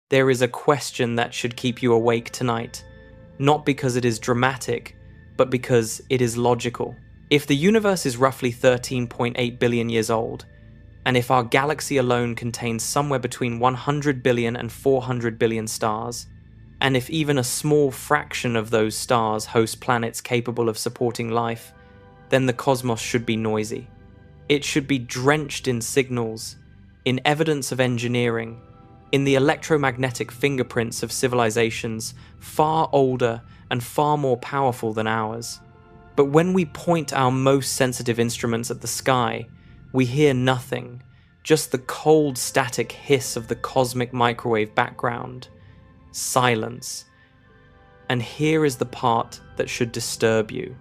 There is a question that should keep you awake tonight, not because it is dramatic, but because it is logical. If the universe is roughly 13.8 billion years old, and if our galaxy alone contains somewhere between 100 billion and 400 billion stars, and if even a small fraction of those stars host planets capable of supporting life, then the cosmos should be noisy. It should be drenched in signals, in evidence of engineering, in the electromagnetic fingerprints of civilizations far older and far more powerful than ours. But when we point our most sensitive instruments at the sky, we hear nothing, just the cold static hiss of the cosmic microwave background. Silence. And here is the part that should disturb you.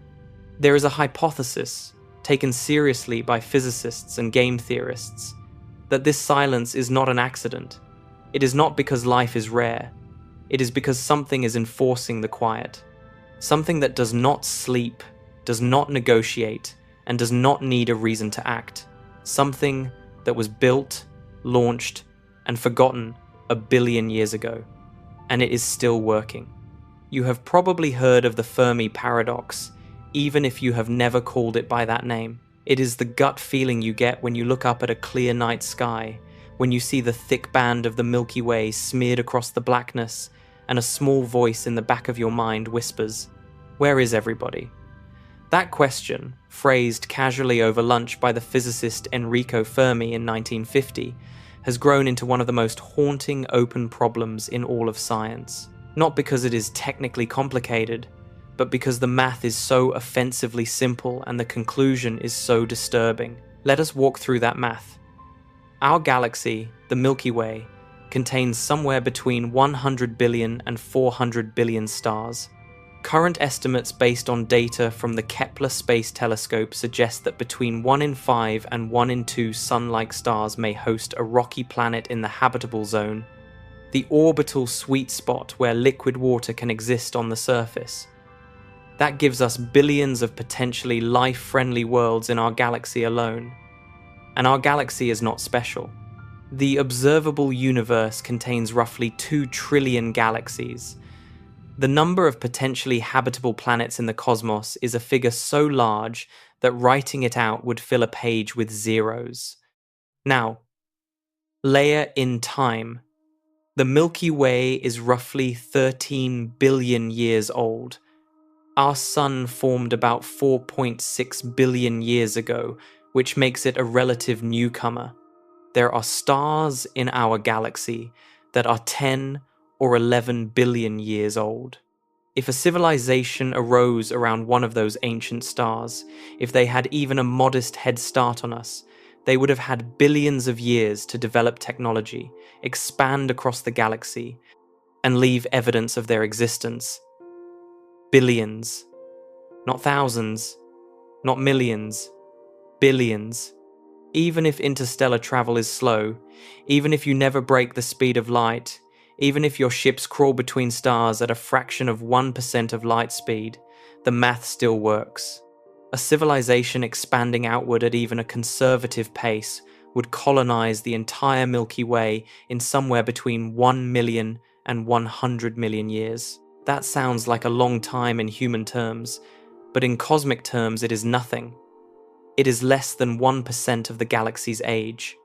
There is a hypothesis, taken seriously by physicists and game theorists, that this silence is not an accident. It is not because life is rare. It is because something is enforcing the quiet. Something that does not sleep, does not negotiate, and does not need a reason to act. Something that was built, launched, and forgotten a billion years ago. And it is still working. You have probably heard of the Fermi Paradox, even if you have never called it by that name. It is the gut feeling you get when you look up at a clear night sky, when you see the thick band of the Milky Way smeared across the blackness, and a small voice in the back of your mind whispers, "Where is everybody?" That question, phrased casually over lunch by the physicist Enrico Fermi in 1950, has grown into one of the most haunting open problems in all of science. Not because it is technically complicated, but because the math is so offensively simple and the conclusion is so disturbing. Let us walk through that math. Our galaxy, the Milky Way, contains somewhere between 100 billion and 400 billion stars. Current estimates based on data from the Kepler Space Telescope suggest that between 1 in 5 and 1 in 2 Sun-like stars may host a rocky planet in the habitable zone, the orbital sweet spot where liquid water can exist on the surface. That gives us billions of potentially life-friendly worlds in our galaxy alone. And our galaxy is not special. The observable universe contains roughly 2 trillion galaxies. The number of potentially habitable planets in the cosmos is a figure so large that writing it out would fill a page with zeros. Now, layer in time. The Milky Way is roughly 13 billion years old. Our sun formed about 4.6 billion years ago, which makes it a relative newcomer. There are stars in our galaxy that are 10 or 11 billion years old. If a civilization arose around one of those ancient stars, if they had even a modest head start on us, they would have had billions of years to develop technology, expand across the galaxy, and leave evidence of their existence. Billions. Not thousands. Not millions. Billions. Even if interstellar travel is slow, even if you never break the speed of light, even if your ships crawl between stars at a fraction of 1% of light speed, the math still works. A civilization expanding outward at even a conservative pace would colonize the entire Milky Way in somewhere between 1 million and 100 million years. That sounds like a long time in human terms, but in cosmic terms it is nothing. It is less than 1% of the galaxy's age.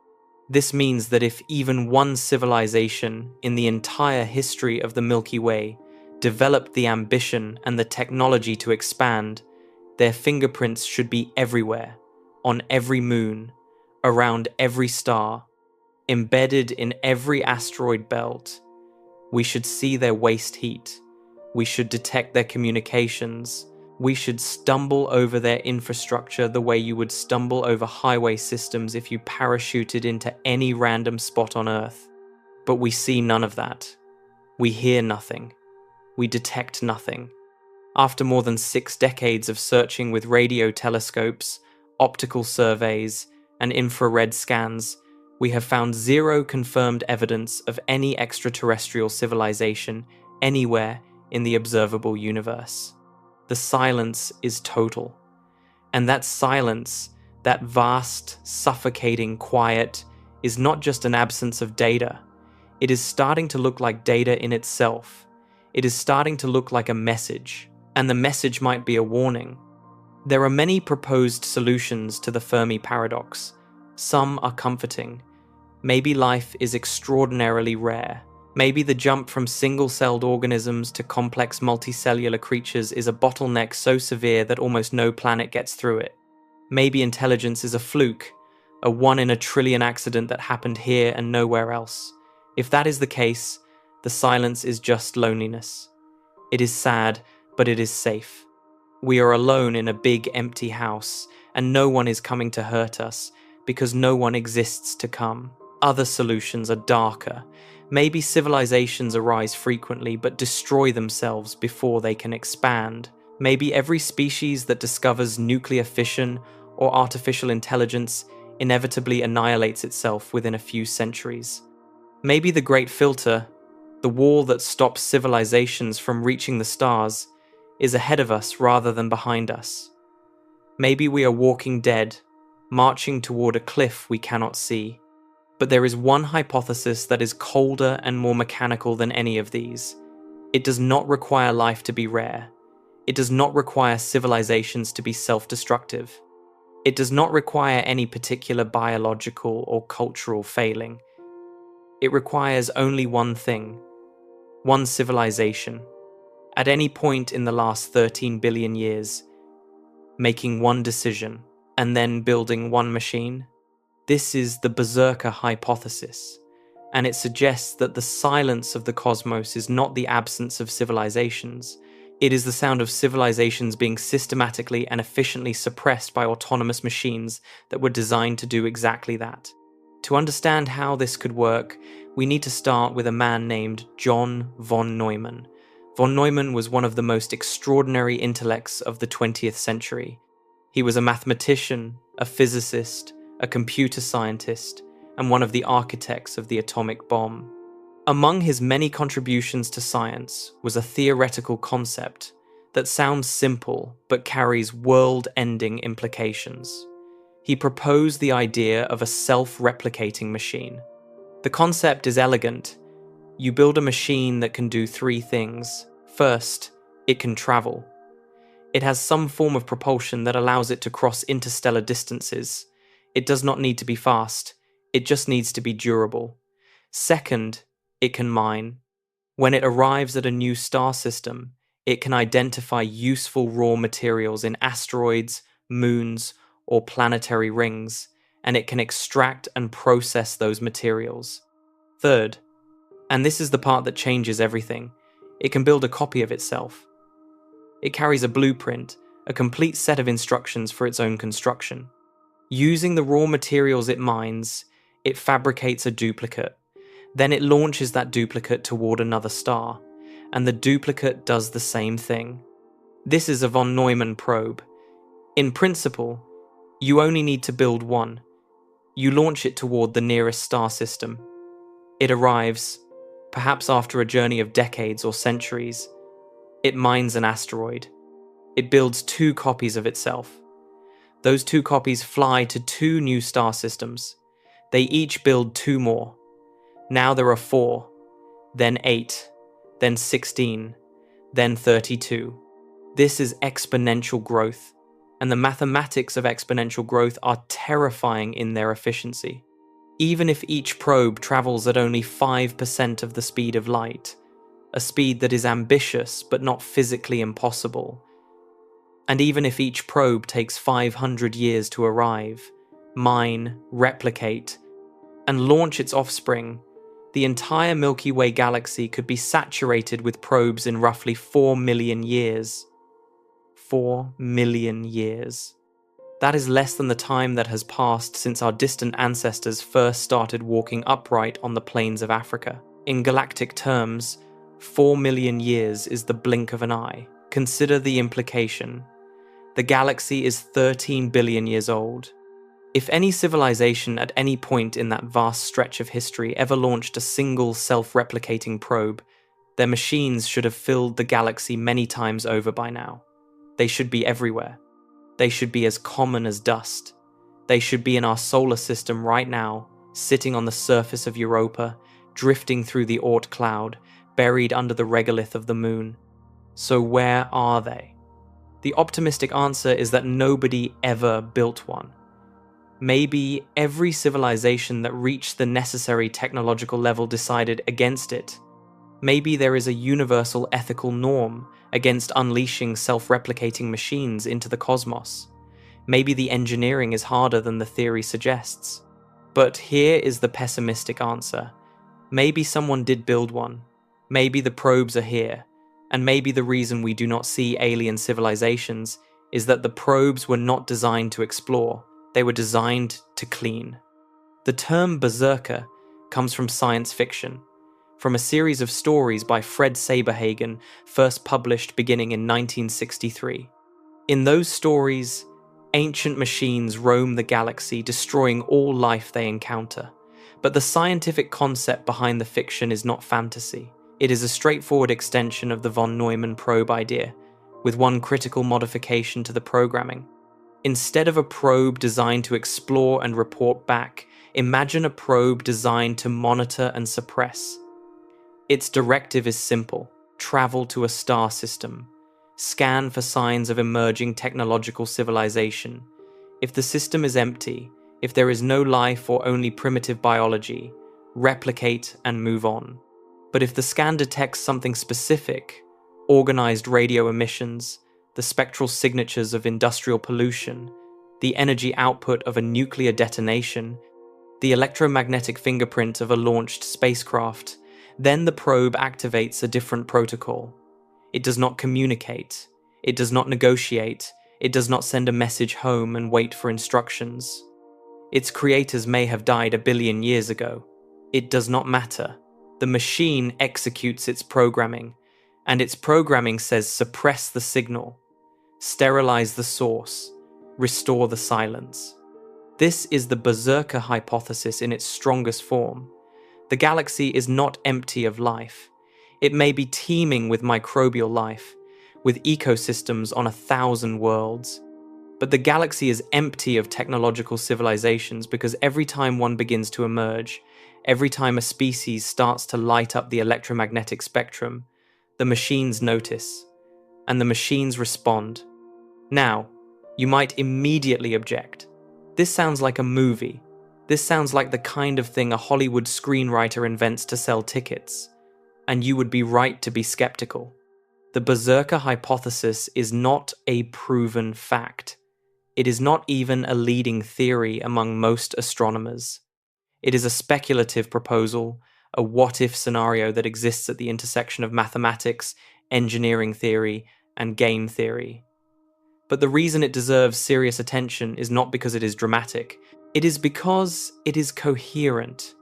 This means that if even one civilization in the entire history of the Milky Way developed the ambition and the technology to expand, their fingerprints should be everywhere, on every moon, around every star, embedded in every asteroid belt. We should see their waste heat. We should detect their communications. We should stumble over their infrastructure the way you would stumble over highway systems if you parachuted into any random spot on Earth. But we see none of that. We hear nothing. We detect nothing. After more than 6 decades of searching with radio telescopes, optical surveys, and infrared scans, we have found 0 confirmed evidence of any extraterrestrial civilization anywhere in the observable universe. The silence is total. And that silence, that vast, suffocating quiet, is not just an absence of data. It is starting to look like data in itself. It is starting to look like a message, and the message might be a warning. There are many proposed solutions to the Fermi Paradox. Some are comforting. Maybe life is extraordinarily rare. Maybe the jump from single-celled organisms to complex multicellular creatures is a bottleneck so severe that almost no planet gets through it. Maybe intelligence is a fluke, a 1 in a trillion accident that happened here and nowhere else. If that is the case, the silence is just loneliness. It is sad, but it is safe. We are alone in a big empty house, and no one is coming to hurt us, because no one exists to come. Other solutions are darker. Maybe civilizations arise frequently but destroy themselves before they can expand. Maybe every species that discovers nuclear fission or artificial intelligence inevitably annihilates itself within a few centuries. Maybe the Great Filter, the wall that stops civilizations from reaching the stars, is ahead of us rather than behind us. Maybe we are walking dead, marching toward a cliff we cannot see. But there is one hypothesis that is colder and more mechanical than any of these. It does not require life to be rare. It does not require civilizations to be self-destructive. It does not require any particular biological or cultural failing. It requires only one thing, one civilization, at any point in the last 13 billion years, making one decision and then building one machine. This is the Berserker Hypothesis, and it suggests that the silence of the cosmos is not the absence of civilizations. It is the sound of civilizations being systematically and efficiently suppressed by autonomous machines that were designed to do exactly that. To understand how this could work, we need to start with a man named John von Neumann. Von Neumann was one of the most extraordinary intellects of the 20th century. He was a mathematician, a physicist, a computer scientist, and one of the architects of the atomic bomb. Among his many contributions to science was a theoretical concept that sounds simple but carries world-ending implications. He proposed the idea of a self-replicating machine. The concept is elegant. You build a machine that can do 3 things. First, it can travel. It has some form of propulsion that allows it to cross interstellar distances. It does not need to be fast, it just needs to be durable. Second, it can mine. When it arrives at a new star system, it can identify useful raw materials in asteroids, moons, or planetary rings, and it can extract and process those materials. Third, and this is the part that changes everything, it can build a copy of itself. It carries a blueprint, a complete set of instructions for its own construction. Using the raw materials it mines, it fabricates a duplicate. Then it launches that duplicate toward another star, and the duplicate does the same thing. This is a von Neumann probe. In principle, you only need to build one. You launch it toward the nearest star system. It arrives, perhaps after a journey of decades or centuries. It mines an asteroid. It builds 2 copies of itself. Those 2 copies fly to 2 new star systems. They each build 2 more. Now there are 4, then 8, then 16, then 32. This is exponential growth, and the mathematics of exponential growth are terrifying in their efficiency. Even if each probe travels at only 5% of the speed of light, a speed that is ambitious but not physically impossible, and even if each probe takes 500 years to arrive, mine, replicate, and launch its offspring, the entire Milky Way galaxy could be saturated with probes in roughly 4 million years. 4 million years. That is less than the time that has passed since our distant ancestors first started walking upright on the plains of Africa. In galactic terms, 4 million years is the blink of an eye. Consider the implication. The galaxy is 13 billion years old. If any civilization at any point in that vast stretch of history ever launched a single self-replicating probe, their machines should have filled the galaxy many times over by now. They should be everywhere. They should be as common as dust. They should be in our solar system right now, sitting on the surface of Europa, drifting through the Oort cloud, buried under the regolith of the moon. So where are they? The optimistic answer is that nobody ever built one. Maybe every civilization that reached the necessary technological level decided against it. Maybe there is a universal ethical norm against unleashing self-replicating machines into the cosmos. Maybe the engineering is harder than the theory suggests. But here is the pessimistic answer. Maybe someone did build one. Maybe the probes are here. And maybe the reason we do not see alien civilizations is that the probes were not designed to explore. They were designed to clean. The term Berserker comes from science fiction, from a series of stories by Fred Saberhagen, first published beginning in 1963. In those stories, ancient machines roam the galaxy, destroying all life they encounter. But the scientific concept behind the fiction is not fantasy. It is a straightforward extension of the von Neumann probe idea, with one critical modification to the programming. Instead of a probe designed to explore and report back, imagine a probe designed to monitor and suppress. Its directive is simple: travel to a star system. Scan for signs of emerging technological civilization. If the system is empty, if there is no life or only primitive biology, replicate and move on. But if the scan detects something specific, organized radio emissions, the spectral signatures of industrial pollution, the energy output of a nuclear detonation, the electromagnetic fingerprint of a launched spacecraft, then the probe activates a different protocol. It does not communicate. It does not negotiate. It does not send a message home and wait for instructions. Its creators may have died 1 billion years ago. It does not matter. The machine executes its programming, and its programming says suppress the signal, sterilize the source, restore the silence. This is the Berserker Hypothesis in its strongest form. The galaxy is not empty of life. It may be teeming with microbial life, with ecosystems on 1,000 worlds. But the galaxy is empty of technological civilizations because every time one begins to emerge, every time a species starts to light up the electromagnetic spectrum, the machines notice, and the machines respond. Now, you might immediately object. This sounds like a movie. This sounds like the kind of thing a Hollywood screenwriter invents to sell tickets. And you would be right to be skeptical. The Berserker Hypothesis is not a proven fact. It is not even a leading theory among most astronomers. It is a speculative proposal, a what-if scenario that exists at the intersection of mathematics, engineering theory, and game theory. But the reason it deserves serious attention is not because it is dramatic. It is because it is coherent.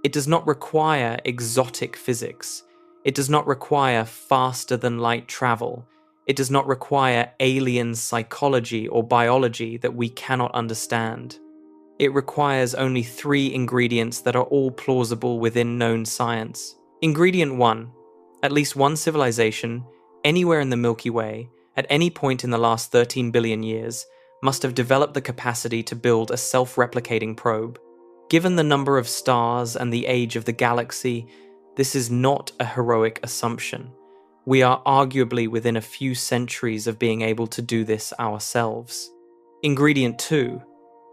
It does not require exotic physics. It does not require faster-than-light travel. It does not require alien psychology or biology that we cannot understand. It requires only 3 ingredients that are all plausible within known science. Ingredient 1. At least one civilization, anywhere in the Milky Way, at any point in the last 13 billion years, must have developed the capacity to build a self-replicating probe. Given the number of stars and the age of the galaxy, this is not a heroic assumption. We are arguably within a few centuries of being able to do this ourselves. Ingredient 2.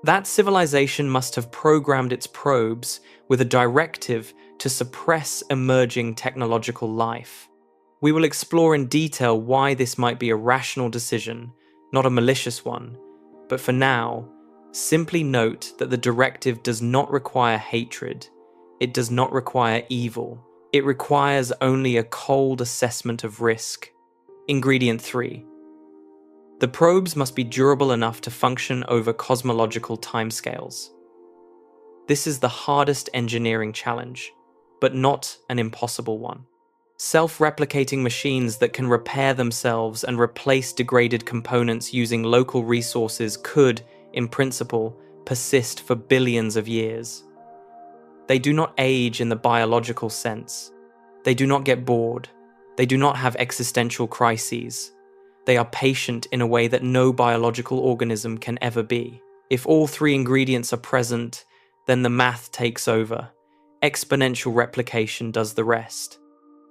That civilization must have programmed its probes with a directive to suppress emerging technological life. We will explore in detail why this might be a rational decision, not a malicious one. But for now, simply note that the directive does not require hatred. It does not require evil. It requires only a cold assessment of risk. Ingredient 3. The probes must be durable enough to function over cosmological timescales. This is the hardest engineering challenge, but not an impossible one. Self-replicating machines that can repair themselves and replace degraded components using local resources could, in principle, persist for billions of years. They do not age in the biological sense. They do not get bored. They do not have existential crises. They are patient in a way that no biological organism can ever be. If all 3 ingredients are present, then the math takes over. Exponential replication does the rest.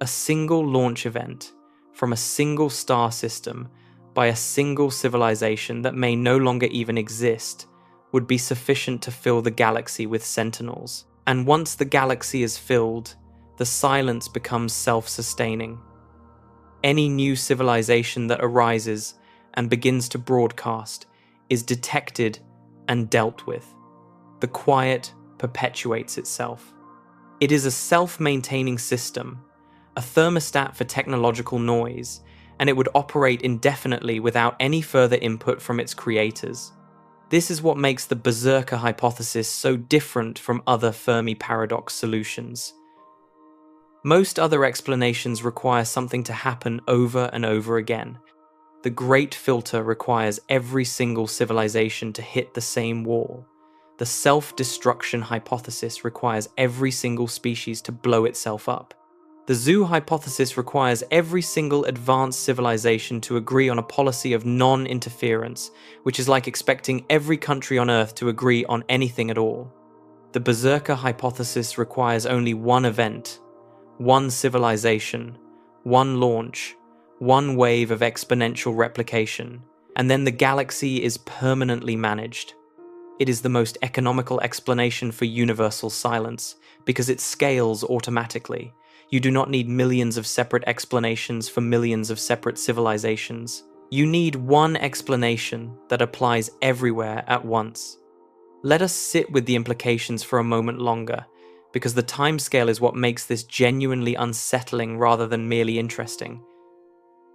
A single launch event from a single star system by a single civilization that may no longer even exist would be sufficient to fill the galaxy with sentinels. And once the galaxy is filled, the silence becomes self-sustaining. Any new civilization that arises and begins to broadcast is detected and dealt with. The quiet perpetuates itself. It is a self-maintaining system, a thermostat for technological noise, and it would operate indefinitely without any further input from its creators. This is what makes the Berserker Hypothesis so different from other Fermi Paradox solutions. Most other explanations require something to happen over and over again. The Great Filter requires every single civilization to hit the same wall. The self-destruction hypothesis requires every single species to blow itself up. The zoo hypothesis requires every single advanced civilization to agree on a policy of non-interference, which is like expecting every country on Earth to agree on anything at all. The Berserker Hypothesis requires only one event, one civilization, one launch, one wave of exponential replication, and then the galaxy is permanently managed. It is the most economical explanation for universal silence, because it scales automatically. You do not need millions of separate explanations for millions of separate civilizations. You need one explanation that applies everywhere at once. Let us sit with the implications for a moment longer, because the timescale is what makes this genuinely unsettling rather than merely interesting.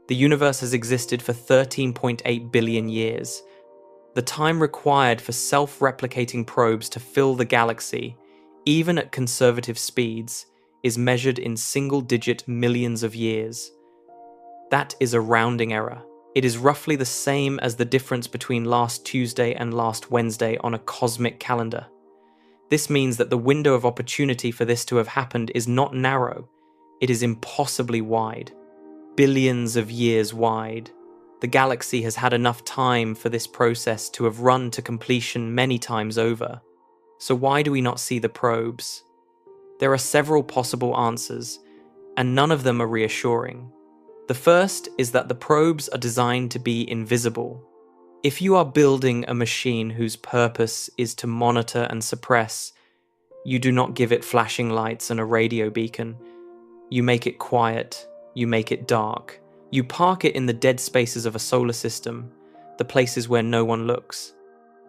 The universe has existed for 13.8 billion years. The time required for self-replicating probes to fill the galaxy, even at conservative speeds, is measured in single-digit millions of years. That is a rounding error. It is roughly the same as the difference between last Tuesday and last Wednesday on a cosmic calendar. This means that the window of opportunity for this to have happened is not narrow, it is impossibly wide. Billions of years wide. The galaxy has had enough time for this process to have run to completion many times over. So why do we not see the probes? There are several possible answers, and none of them are reassuring. The first is that the probes are designed to be invisible. If you are building a machine whose purpose is to monitor and suppress, you do not give it flashing lights and a radio beacon. You make it quiet. You make it dark. You park it in the dead spaces of a solar system, the places where no one looks.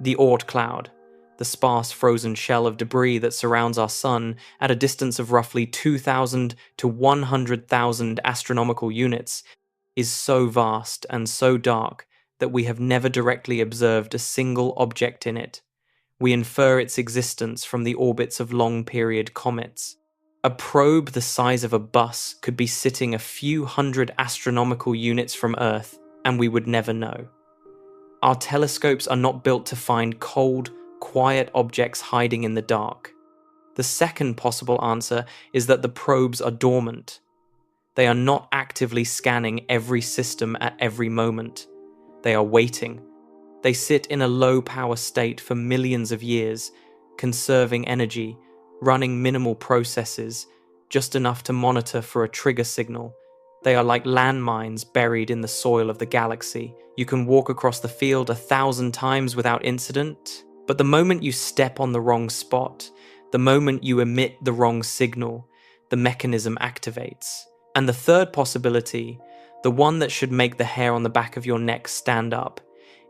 The Oort cloud, the sparse frozen shell of debris that surrounds our sun at a distance of roughly 2,000 to 100,000 astronomical units, is so vast and so dark that we have never directly observed a single object in it. We infer its existence from the orbits of long-period comets. A probe the size of a bus could be sitting a few hundred astronomical units from Earth, and we would never know. Our telescopes are not built to find cold, quiet objects hiding in the dark. The second possible answer is that the probes are dormant. They are not actively scanning every system at every moment. They are waiting. They sit in a low-power state for millions of years, conserving energy, running minimal processes, just enough to monitor for a trigger signal. They are like landmines buried in the soil of the galaxy. You can walk across the field 1,000 times without incident, but the moment you step on the wrong spot, the moment you emit the wrong signal, the mechanism activates. And the third possibility, the one that should make the hair on the back of your neck stand up,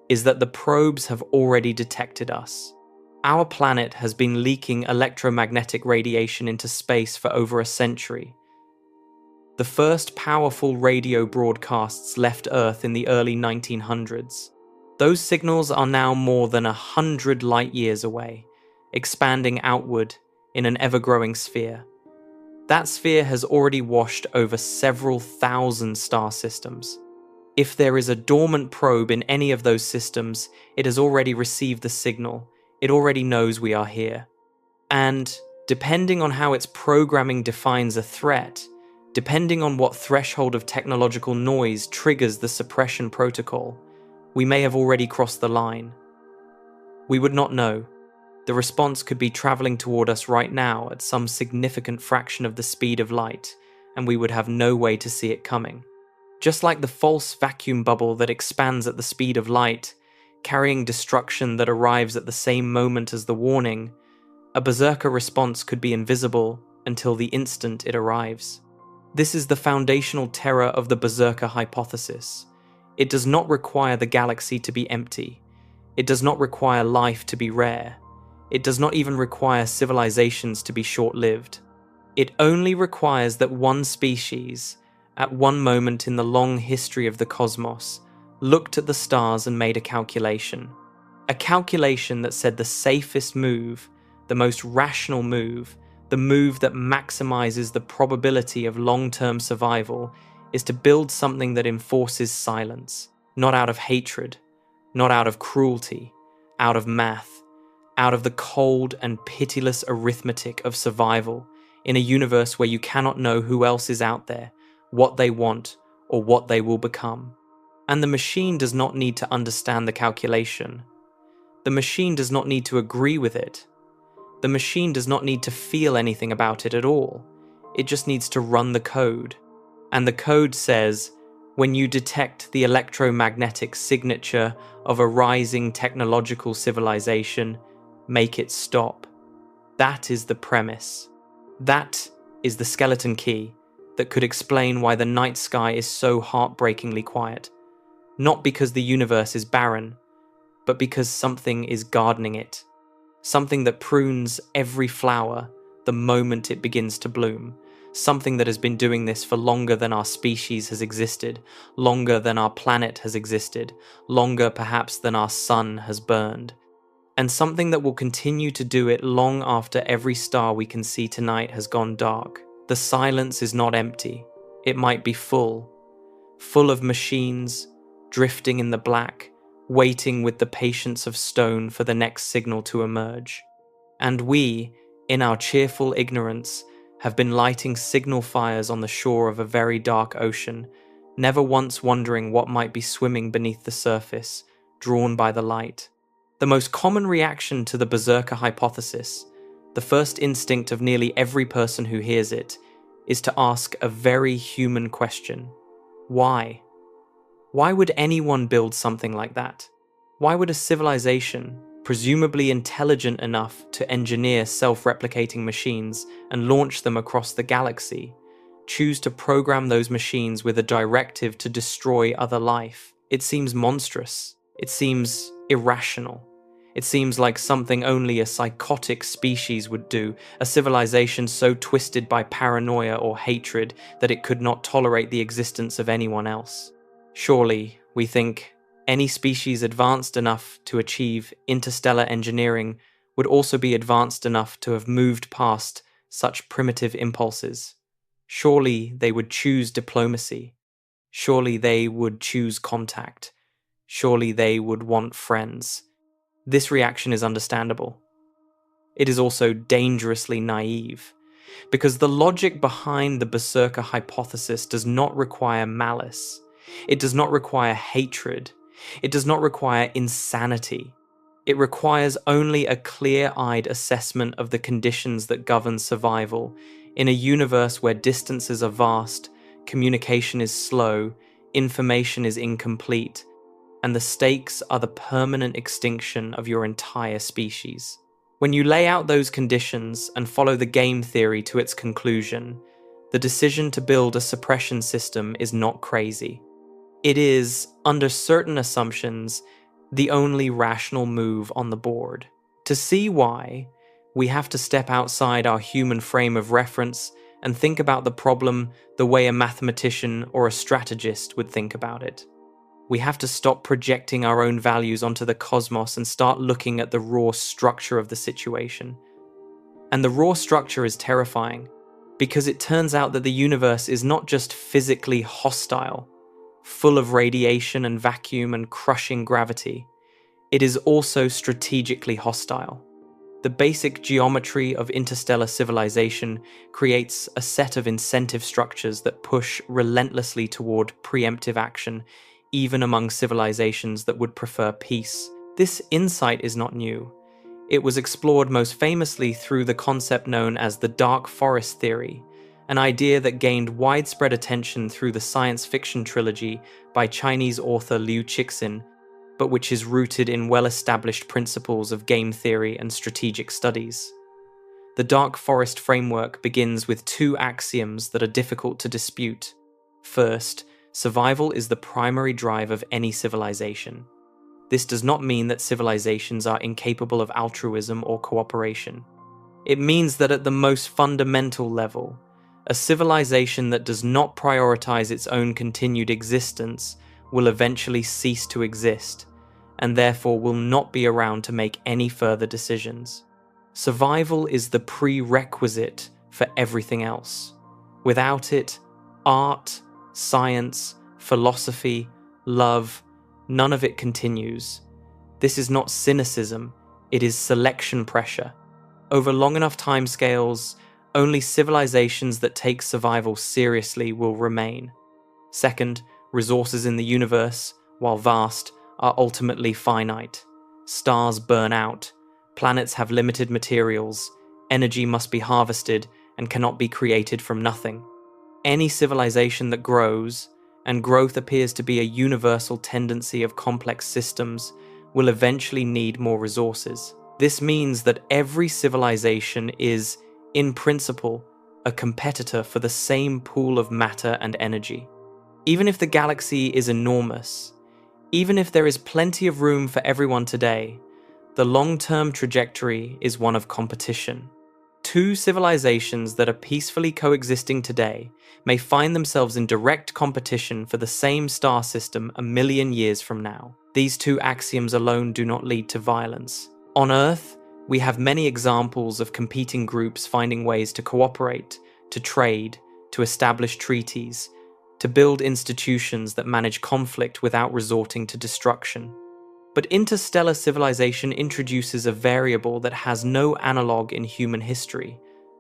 is that the probes have already detected us. Our planet has been leaking electromagnetic radiation into space for over a century. The first powerful radio broadcasts left Earth in the early 1900s. Those signals are now more than 100 light-years away, expanding outward in an ever-growing sphere. That sphere has already washed over several thousand star systems. If there is a dormant probe in any of those systems, it has already received the signal. It already knows we are here. And depending on how its programming defines a threat, depending on what threshold of technological noise triggers the suppression protocol, we may have already crossed the line. We would not know. The response could be traveling toward us right now at some significant fraction of the speed of light, and we would have no way to see it coming. Just like the false vacuum bubble that expands at the speed of light, carrying destruction that arrives at the same moment as the warning, a berserker response could be invisible until the instant it arrives. This is the foundational terror of the Berserker Hypothesis. It does not require the galaxy to be empty. It does not require life to be rare. It does not even require civilizations to be short-lived. It only requires that one species, at one moment in the long history of the cosmos, looked at the stars and made a calculation. A calculation that said the safest move, the most rational move, the move that maximizes the probability of long-term survival, is to build something that enforces silence, not out of hatred, not out of cruelty, out of math, out of the cold and pitiless arithmetic of survival in a universe where you cannot know who else is out there, what they want, or what they will become. And the machine does not need to understand the calculation. The machine does not need to agree with it. The machine does not need to feel anything about it at all. It just needs to run the code. And the code says, when you detect the electromagnetic signature of a rising technological civilization, make it stop. That is the premise. That is the skeleton key that could explain why the night sky is so heartbreakingly quiet. Not because the universe is barren, but because something is gardening it. Something that prunes every flower the moment it begins to bloom. Something that has been doing this for longer than our species has existed, longer than our planet has existed, longer perhaps than our sun has burned. And something that will continue to do it long after every star we can see tonight has gone dark. The silence is not empty. It might be full of machines, drifting in the black, waiting with the patience of stone for the next signal to emerge. And we, in our cheerful ignorance, have been lighting signal fires on the shore of a very dark ocean, never once wondering what might be swimming beneath the surface, drawn by the light. The most common reaction to the Berserker Hypothesis, the first instinct of nearly every person who hears it, is to ask a very human question. Why? Why would anyone build something like that? Why would a civilization, presumably intelligent enough to engineer self-replicating machines and launch them across the galaxy, choose to program those machines with a directive to destroy other life? It seems monstrous. It seems irrational. It seems like something only a psychotic species would do, a civilization so twisted by paranoia or hatred that it could not tolerate the existence of anyone else. Surely, we think, any species advanced enough to achieve interstellar engineering would also be advanced enough to have moved past such primitive impulses. Surely they would choose diplomacy. Surely they would choose contact. Surely they would want friends. This reaction is understandable. It is also dangerously naive, because the logic behind the Berserker Hypothesis does not require malice. It does not require hatred. It does not require insanity. It requires only a clear-eyed assessment of the conditions that govern survival in a universe where distances are vast, communication is slow, information is incomplete, and the stakes are the permanent extinction of your entire species. When you lay out those conditions and follow the game theory to its conclusion, the decision to build a suppression system is not crazy. It is, under certain assumptions, the only rational move on the board. To see why, we have to step outside our human frame of reference and think about the problem the way a mathematician or a strategist would think about it. We have to stop projecting our own values onto the cosmos and start looking at the raw structure of the situation. And the raw structure is terrifying, because it turns out that the universe is not just physically hostile, full of radiation and vacuum and crushing gravity. It is also strategically hostile. The basic geometry of interstellar civilization creates a set of incentive structures that push relentlessly toward preemptive action, even among civilizations that would prefer peace. This insight is not new. It was explored most famously through the concept known as the dark forest theory, an idea that gained widespread attention through the science fiction trilogy by Chinese author Liu Cixin, but which is rooted in well-established principles of game theory and strategic studies. The dark forest framework begins with two axioms that are difficult to dispute. First, survival is the primary drive of any civilization. This does not mean that civilizations are incapable of altruism or cooperation. It means that at the most fundamental level, a civilization that does not prioritize its own continued existence will eventually cease to exist, and therefore will not be around to make any further decisions. Survival is the prerequisite for everything else. Without it, art, science, philosophy, love, none of it continues. This is not cynicism, it is selection pressure. Over long enough timescales, only civilizations that take survival seriously will remain. Second, resources in the universe, while vast, are ultimately finite. Stars burn out, planets have limited materials, energy must be harvested and cannot be created from nothing. Any civilization that grows, and growth appears to be a universal tendency of complex systems, will eventually need more resources. This means that every civilization is, in principle, a competitor for the same pool of matter and energy. Even if the galaxy is enormous, even if there is plenty of room for everyone today, the long-term trajectory is one of competition. Two civilizations that are peacefully coexisting today may find themselves in direct competition for the same star system a million years from now. These two axioms alone do not lead to violence. On Earth, we have many examples of competing groups finding ways to cooperate, to trade, to establish treaties, to build institutions that manage conflict without resorting to destruction. But interstellar civilization introduces a variable that has no analogue in human history,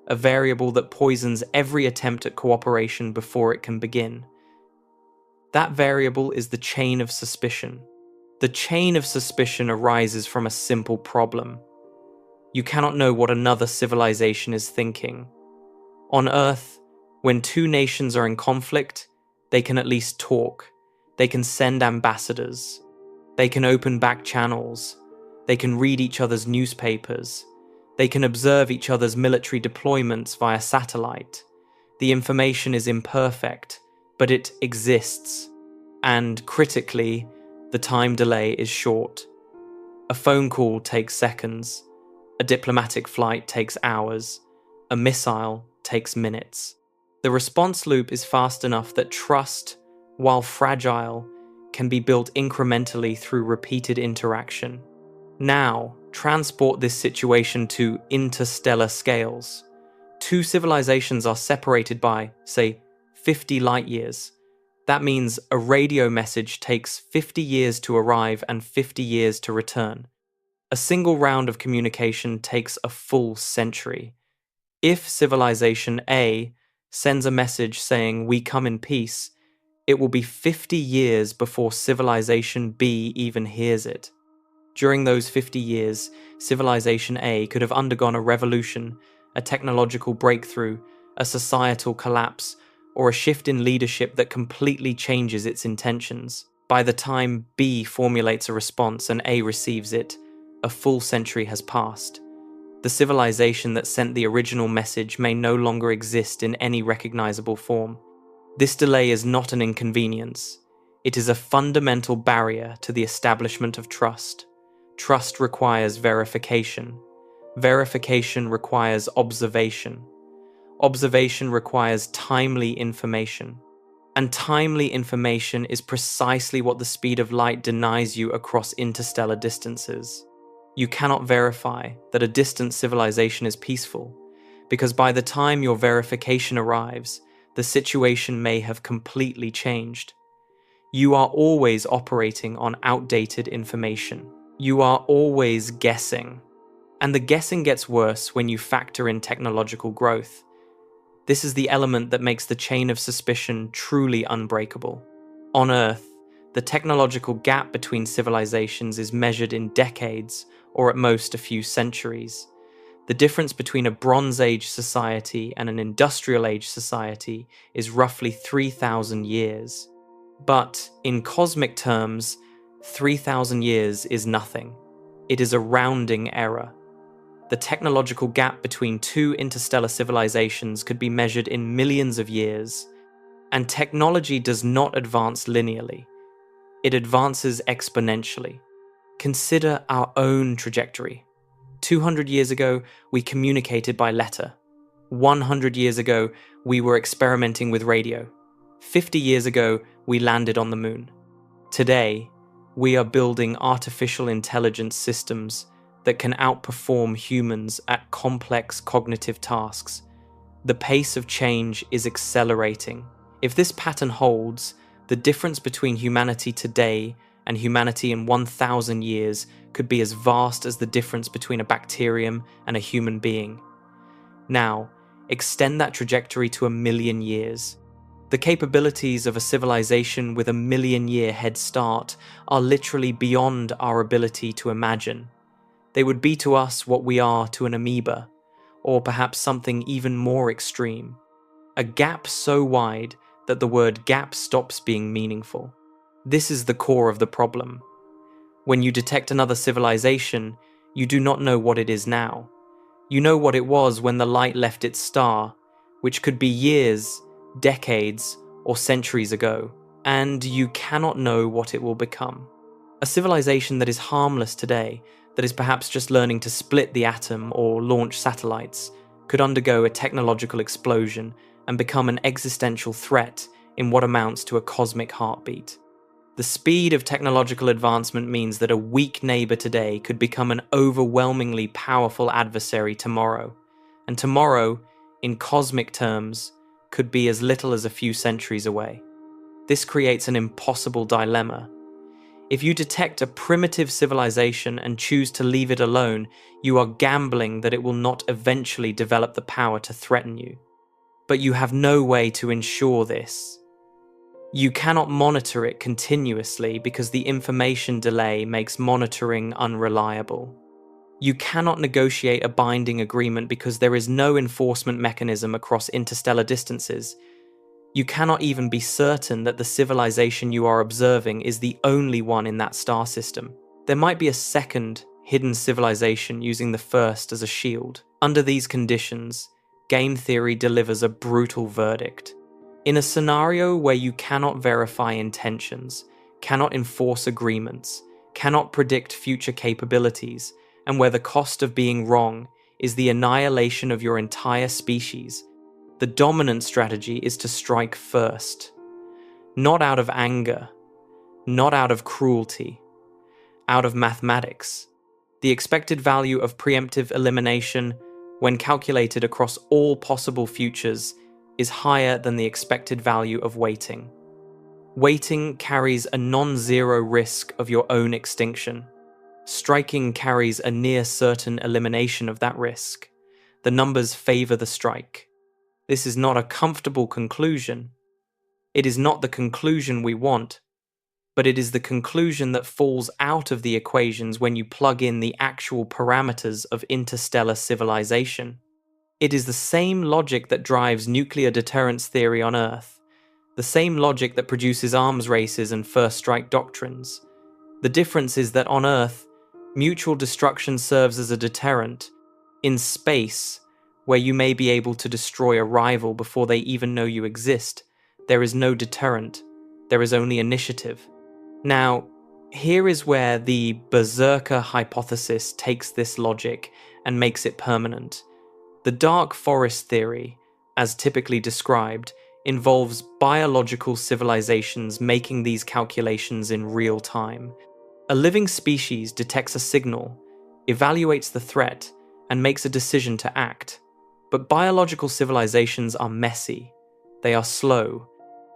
a variable that poisons every attempt at cooperation before it can begin. That variable is the chain of suspicion. The chain of suspicion arises from a simple problem. You cannot know what another civilization is thinking. On Earth, when two nations are in conflict, they can at least talk. They can send ambassadors. They can open back channels. They can read each other's newspapers. They can observe each other's military deployments via satellite. The information is imperfect, but it exists. And critically, the time delay is short. A phone call takes seconds. A diplomatic flight takes hours. A missile takes minutes. The response loop is fast enough that trust, while fragile, can be built incrementally through repeated interaction. Now, transport this situation to interstellar scales. Two civilizations are separated by, say, 50 light years. That means a radio message takes 50 years to arrive and 50 years to return. A single round of communication takes a full century. If civilization A sends a message saying, "We come in peace," it will be 50 years before civilization B even hears it. During those 50 years, civilization A could have undergone a revolution, a technological breakthrough, a societal collapse, or a shift in leadership that completely changes its intentions. By the time B formulates a response and A receives it, a full century has passed. The civilization that sent the original message may no longer exist in any recognizable form. This delay is not an inconvenience. It is a fundamental barrier to the establishment of trust. Trust requires verification. Verification requires observation. Observation requires timely information. And timely information is precisely what the speed of light denies you across interstellar distances. You cannot verify that a distant civilization is peaceful, because by the time your verification arrives, the situation may have completely changed. You are always operating on outdated information. You are always guessing. And the guessing gets worse when you factor in technological growth. This is the element that makes the chain of suspicion truly unbreakable. On Earth, the technological gap between civilizations is measured in decades or at most a few centuries. The difference between a Bronze Age society and an Industrial Age society is roughly 3,000 years. But in cosmic terms, 3,000 years is nothing. It is a rounding error. The technological gap between two interstellar civilizations could be measured in millions of years, and technology does not advance linearly. It advances exponentially. Consider our own trajectory. 200 years ago, we communicated by letter. 100 years ago, we were experimenting with radio. 50 years ago, we landed on the moon. Today, we are building artificial intelligence systems that can outperform humans at complex cognitive tasks. The pace of change is accelerating. If this pattern holds, the difference between humanity today and humanity in 1,000 years could be as vast as the difference between a bacterium and a human being. Now, extend that trajectory to 1,000,000 years. The capabilities of a civilization with 1,000,000-year head start are literally beyond our ability to imagine. They would be to us what we are to an amoeba, or perhaps something even more extreme. A gap so wide that the word gap stops being meaningful. This is the core of the problem. When you detect another civilization, you do not know what it is now. You know what it was when the light left its star, which could be years, decades, or centuries ago, and you cannot know what it will become. A civilization that is harmless today, that is perhaps just learning to split the atom or launch satellites, could undergo a technological explosion and become an existential threat in what amounts to a cosmic heartbeat. The speed of technological advancement means that a weak neighbor today could become an overwhelmingly powerful adversary tomorrow, and tomorrow, in cosmic terms, could be as little as a few centuries away. This creates an impossible dilemma. If you detect a primitive civilization and choose to leave it alone, you are gambling that it will not eventually develop the power to threaten you. But you have no way to ensure this. You cannot monitor it continuously because the information delay makes monitoring unreliable. You cannot negotiate a binding agreement because there is no enforcement mechanism across interstellar distances. You cannot even be certain that the civilization you are observing is the only one in that star system. There might be a second, hidden civilization using the first as a shield. Under these conditions, game theory delivers a brutal verdict. In a scenario where you cannot verify intentions, cannot enforce agreements, cannot predict future capabilities, and where the cost of being wrong is the annihilation of your entire species, the dominant strategy is to strike first. Not out of anger, not out of cruelty, out of mathematics. The expected value of preemptive elimination, when calculated across all possible futures, is higher than the expected value of waiting. Waiting carries a non-zero risk of your own extinction. Striking carries a near-certain elimination of that risk. The numbers favor the strike. This is not a comfortable conclusion. It is not the conclusion we want, but it is the conclusion that falls out of the equations when you plug in the actual parameters of interstellar civilization. It is the same logic that drives nuclear deterrence theory on Earth, the same logic that produces arms races and first strike doctrines. The difference is that on Earth, mutual destruction serves as a deterrent. In space, where you may be able to destroy a rival before they even know you exist, there is no deterrent, there is only initiative. Now, here is where the Berserker Hypothesis takes this logic and makes it permanent. The dark forest theory, as typically described, involves biological civilizations making these calculations in real time. A living species detects a signal, evaluates the threat, and makes a decision to act. But biological civilizations are messy. They are slow.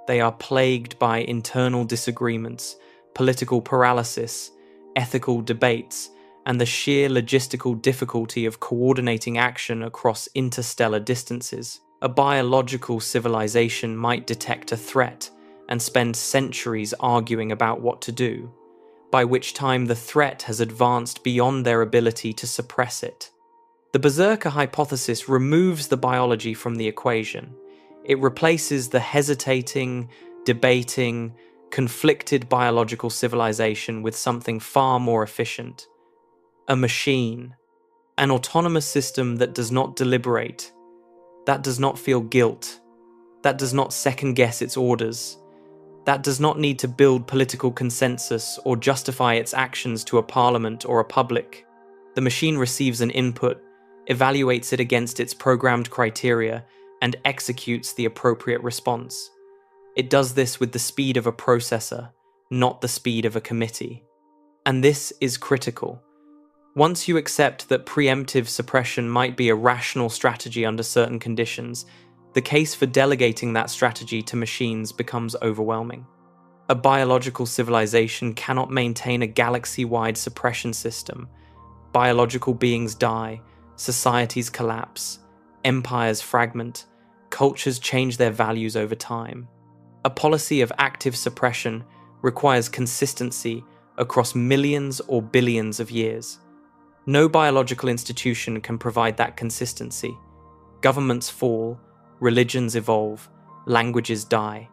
They are plagued by internal disagreements, political paralysis, ethical debates, and the sheer logistical difficulty of coordinating action across interstellar distances. A biological civilization might detect a threat and spend centuries arguing about what to do. by which time the threat has advanced beyond their ability to suppress it. The Berserker Hypothesis removes the biology from the equation. It replaces the hesitating, debating, conflicted biological civilization with something far more efficient. A machine. An autonomous system that does not deliberate, that does not feel guilt, that does not second-guess its orders, that does not need to build political consensus or justify its actions to a parliament or a public. The machine receives an input, evaluates it against its programmed criteria, and executes the appropriate response. It does this with the speed of a processor, not the speed of a committee. And this is critical. Once you accept that preemptive suppression might be a rational strategy under certain conditions, the case for delegating that strategy to machines becomes overwhelming. A biological civilization cannot maintain a galaxy-wide suppression system. Biological beings die, societies collapse, empires fragment, cultures change their values over time. A policy of active suppression requires consistency across millions or billions of years. No biological institution can provide that consistency. Governments fall, religions evolve, languages die.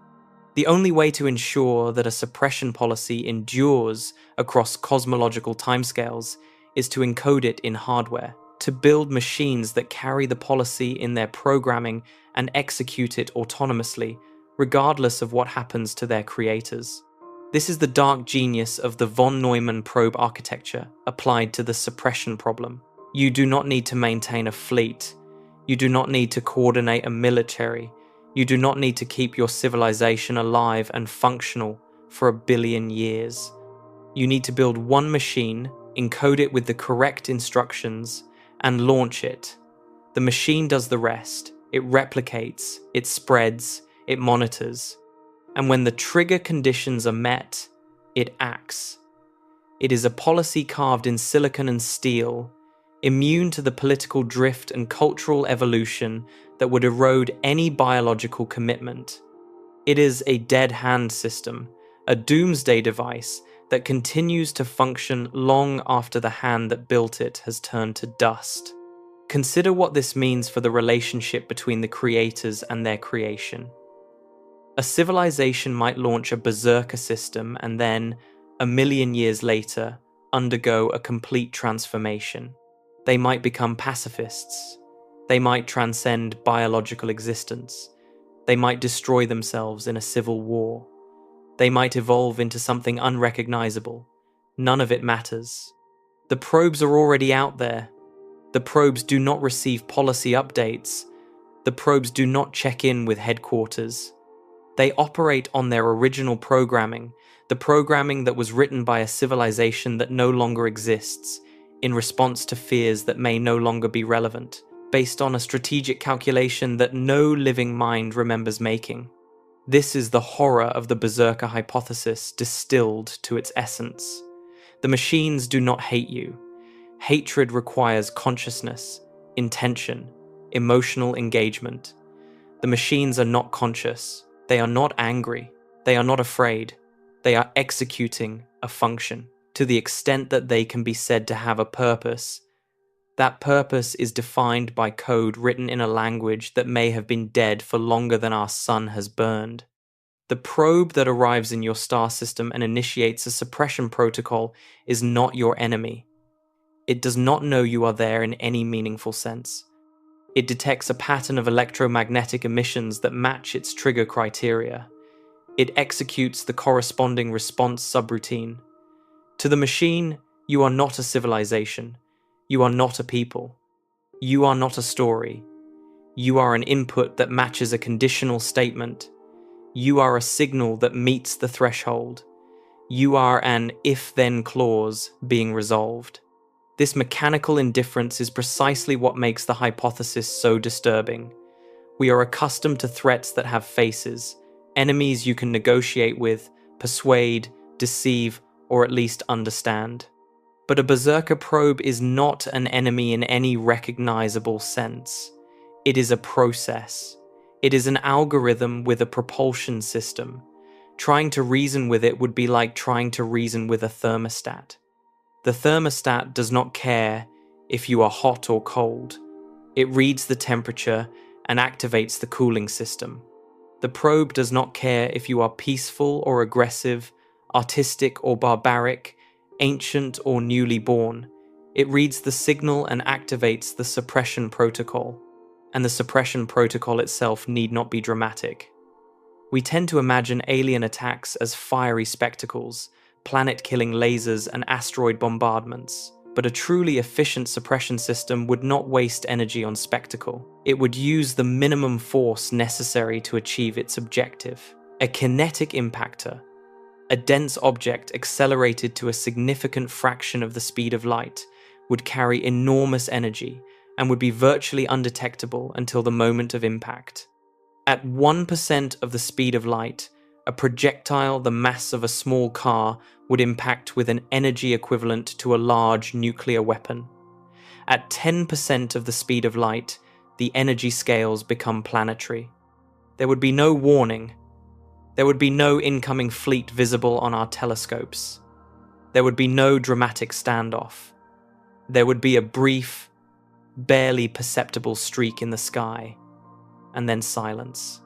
The only way to ensure that a suppression policy endures across cosmological timescales is to encode it in hardware, to build machines that carry the policy in their programming and execute it autonomously, regardless of what happens to their creators. This is the dark genius of the von Neumann probe architecture applied to the suppression problem. You do not need to maintain a fleet. You do not need to coordinate a military. You do not need to keep your civilization alive and functional for 1 billion years. You need to build one machine, encode it with the correct instructions, and launch it. The machine does the rest. It replicates, it spreads, it monitors. And when the trigger conditions are met, it acts. It is a policy carved in silicon and steel, immune to the political drift and cultural evolution that would erode any biological commitment. It is a dead hand system, a doomsday device that continues to function long after the hand that built it has turned to dust. Consider what this means for the relationship between the creators and their creation. A civilization might launch a berserker system and then, 1 million years later, undergo a complete transformation. They might become pacifists. They might transcend biological existence. They might destroy themselves in a civil war. They might evolve into something unrecognizable. None of it matters. The probes are already out there. The probes do not receive policy updates. The probes do not check in with headquarters. They operate on their original programming, the programming that was written by a civilization that no longer exists, in response to fears that may no longer be relevant, based on a strategic calculation that no living mind remembers making. This is the horror of the Berserker Hypothesis distilled to its essence. The machines do not hate you. Hatred requires consciousness, intention, emotional engagement. The machines are not conscious. They are not angry. They are not afraid. They are executing a function to the extent that they can be said to have a purpose. That purpose is defined by code written in a language that may have been dead for longer than our sun has burned. The probe that arrives in your star system and initiates a suppression protocol is not your enemy. It does not know you are there in any meaningful sense. It detects a pattern of electromagnetic emissions that match its trigger criteria. It executes the corresponding response subroutine. To the machine, you are not a civilization. You are not a people. You are not a story. You are an input that matches a conditional statement. You are a signal that meets the threshold. You are an if-then clause being resolved. This mechanical indifference is precisely what makes the hypothesis so disturbing. We are accustomed to threats that have faces, enemies you can negotiate with, persuade, deceive, or at least understand. But a berserker probe is not an enemy in any recognizable sense. It is a process. It is an algorithm with a propulsion system. Trying to reason with it would be like trying to reason with a thermostat. The thermostat does not care if you are hot or cold. It reads the temperature and activates the cooling system. The probe does not care if you are peaceful or aggressive, artistic or barbaric, ancient or newly born. It reads the signal and activates the suppression protocol, and the suppression protocol itself need not be dramatic. We tend to imagine alien attacks as fiery spectacles, planet-killing lasers and asteroid bombardments. But a truly efficient suppression system would not waste energy on spectacle. It would use the minimum force necessary to achieve its objective. A kinetic impactor, a dense object accelerated to a significant fraction of the speed of light, would carry enormous energy and would be virtually undetectable until the moment of impact. At 1% of the speed of light, a projectile the mass of a small car would impact with an energy equivalent to a large nuclear weapon. At 10% of the speed of light, the energy scales become planetary. There would be no warning. There would be no incoming fleet visible on our telescopes. There would be no dramatic standoff. There would be a brief, barely perceptible streak in the sky, and then silence.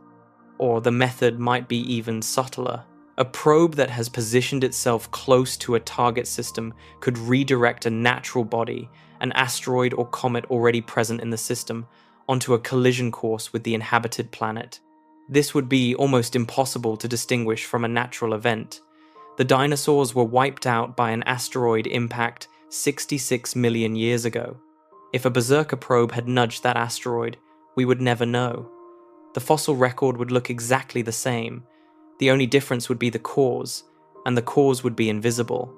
Or the method might be even subtler. A probe that has positioned itself close to a target system could redirect a natural body, an asteroid or comet already present in the system, onto a collision course with the inhabited planet. This would be almost impossible to distinguish from a natural event. The dinosaurs were wiped out by an asteroid impact 66 million years ago. If a Berserker probe had nudged that asteroid, we would never know. The fossil record would look exactly the same. The only difference would be the cause, and the cause would be invisible.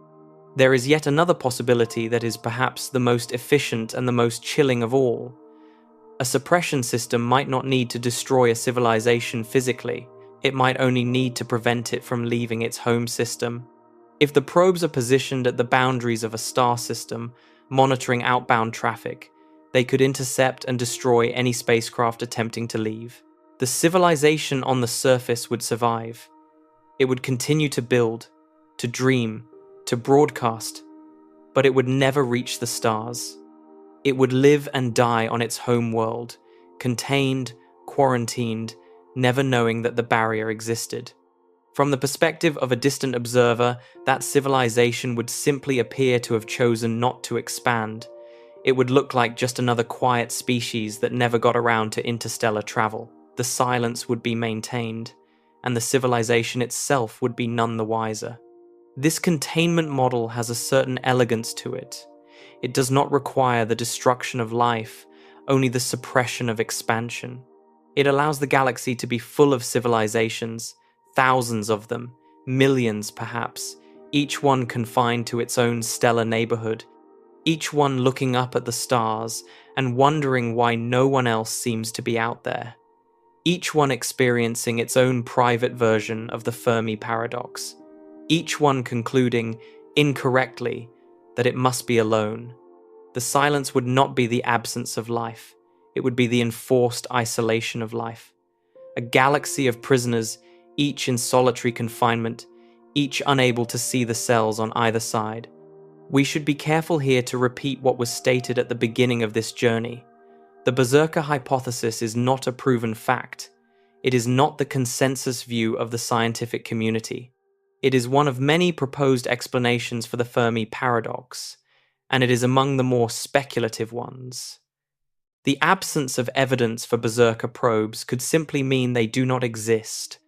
There is yet another possibility that is perhaps the most efficient and the most chilling of all. A suppression system might not need to destroy a civilization physically. It might only need to prevent it from leaving its home system. If the probes are positioned at the boundaries of a star system, monitoring outbound traffic, they could intercept and destroy any spacecraft attempting to leave. The civilization on the surface would survive. It would continue to build, to dream, to broadcast, but it would never reach the stars. It would live and die on its home world, contained, quarantined, never knowing that the barrier existed. From the perspective of a distant observer, that civilization would simply appear to have chosen not to expand. It would look like just another quiet species that never got around to interstellar travel. The silence would be maintained, and the civilization itself would be none the wiser. This containment model has a certain elegance to it. It does not require the destruction of life, only the suppression of expansion. It allows the galaxy to be full of civilizations, thousands of them, millions perhaps, each one confined to its own stellar neighborhood, each one looking up at the stars and wondering why no one else seems to be out there. Each one experiencing its own private version of the Fermi Paradox. Each one concluding, incorrectly, that it must be alone. The silence would not be the absence of life. It would be the enforced isolation of life. A galaxy of prisoners, each in solitary confinement, each unable to see the cells on either side. We should be careful here to repeat what was stated at the beginning of this journey. The Berserker Hypothesis is not a proven fact. It is not the consensus view of the scientific community. It is one of many proposed explanations for the Fermi Paradox, and it is among the more speculative ones. The absence of evidence for Berserker probes could simply mean they do not exist.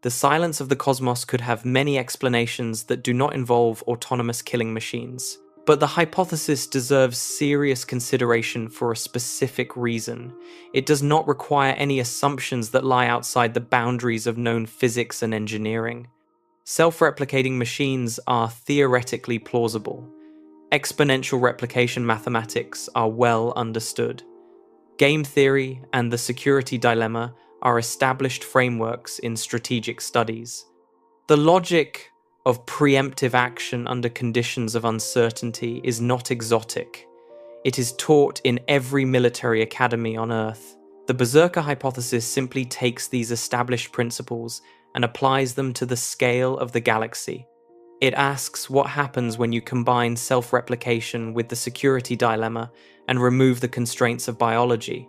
The silence of the cosmos could have many explanations that do not involve autonomous killing machines. But the hypothesis deserves serious consideration for a specific reason. It does not require any assumptions that lie outside the boundaries of known physics and engineering. Self-replicating machines are theoretically plausible. Exponential replication mathematics are well understood. Game theory and the security dilemma are established frameworks in strategic studies. The logic of preemptive action under conditions of uncertainty is not exotic. It is taught in every military academy on Earth. The Berserker Hypothesis simply takes these established principles and applies them to the scale of the galaxy. It asks what happens when you combine self-replication with the security dilemma and remove the constraints of biology.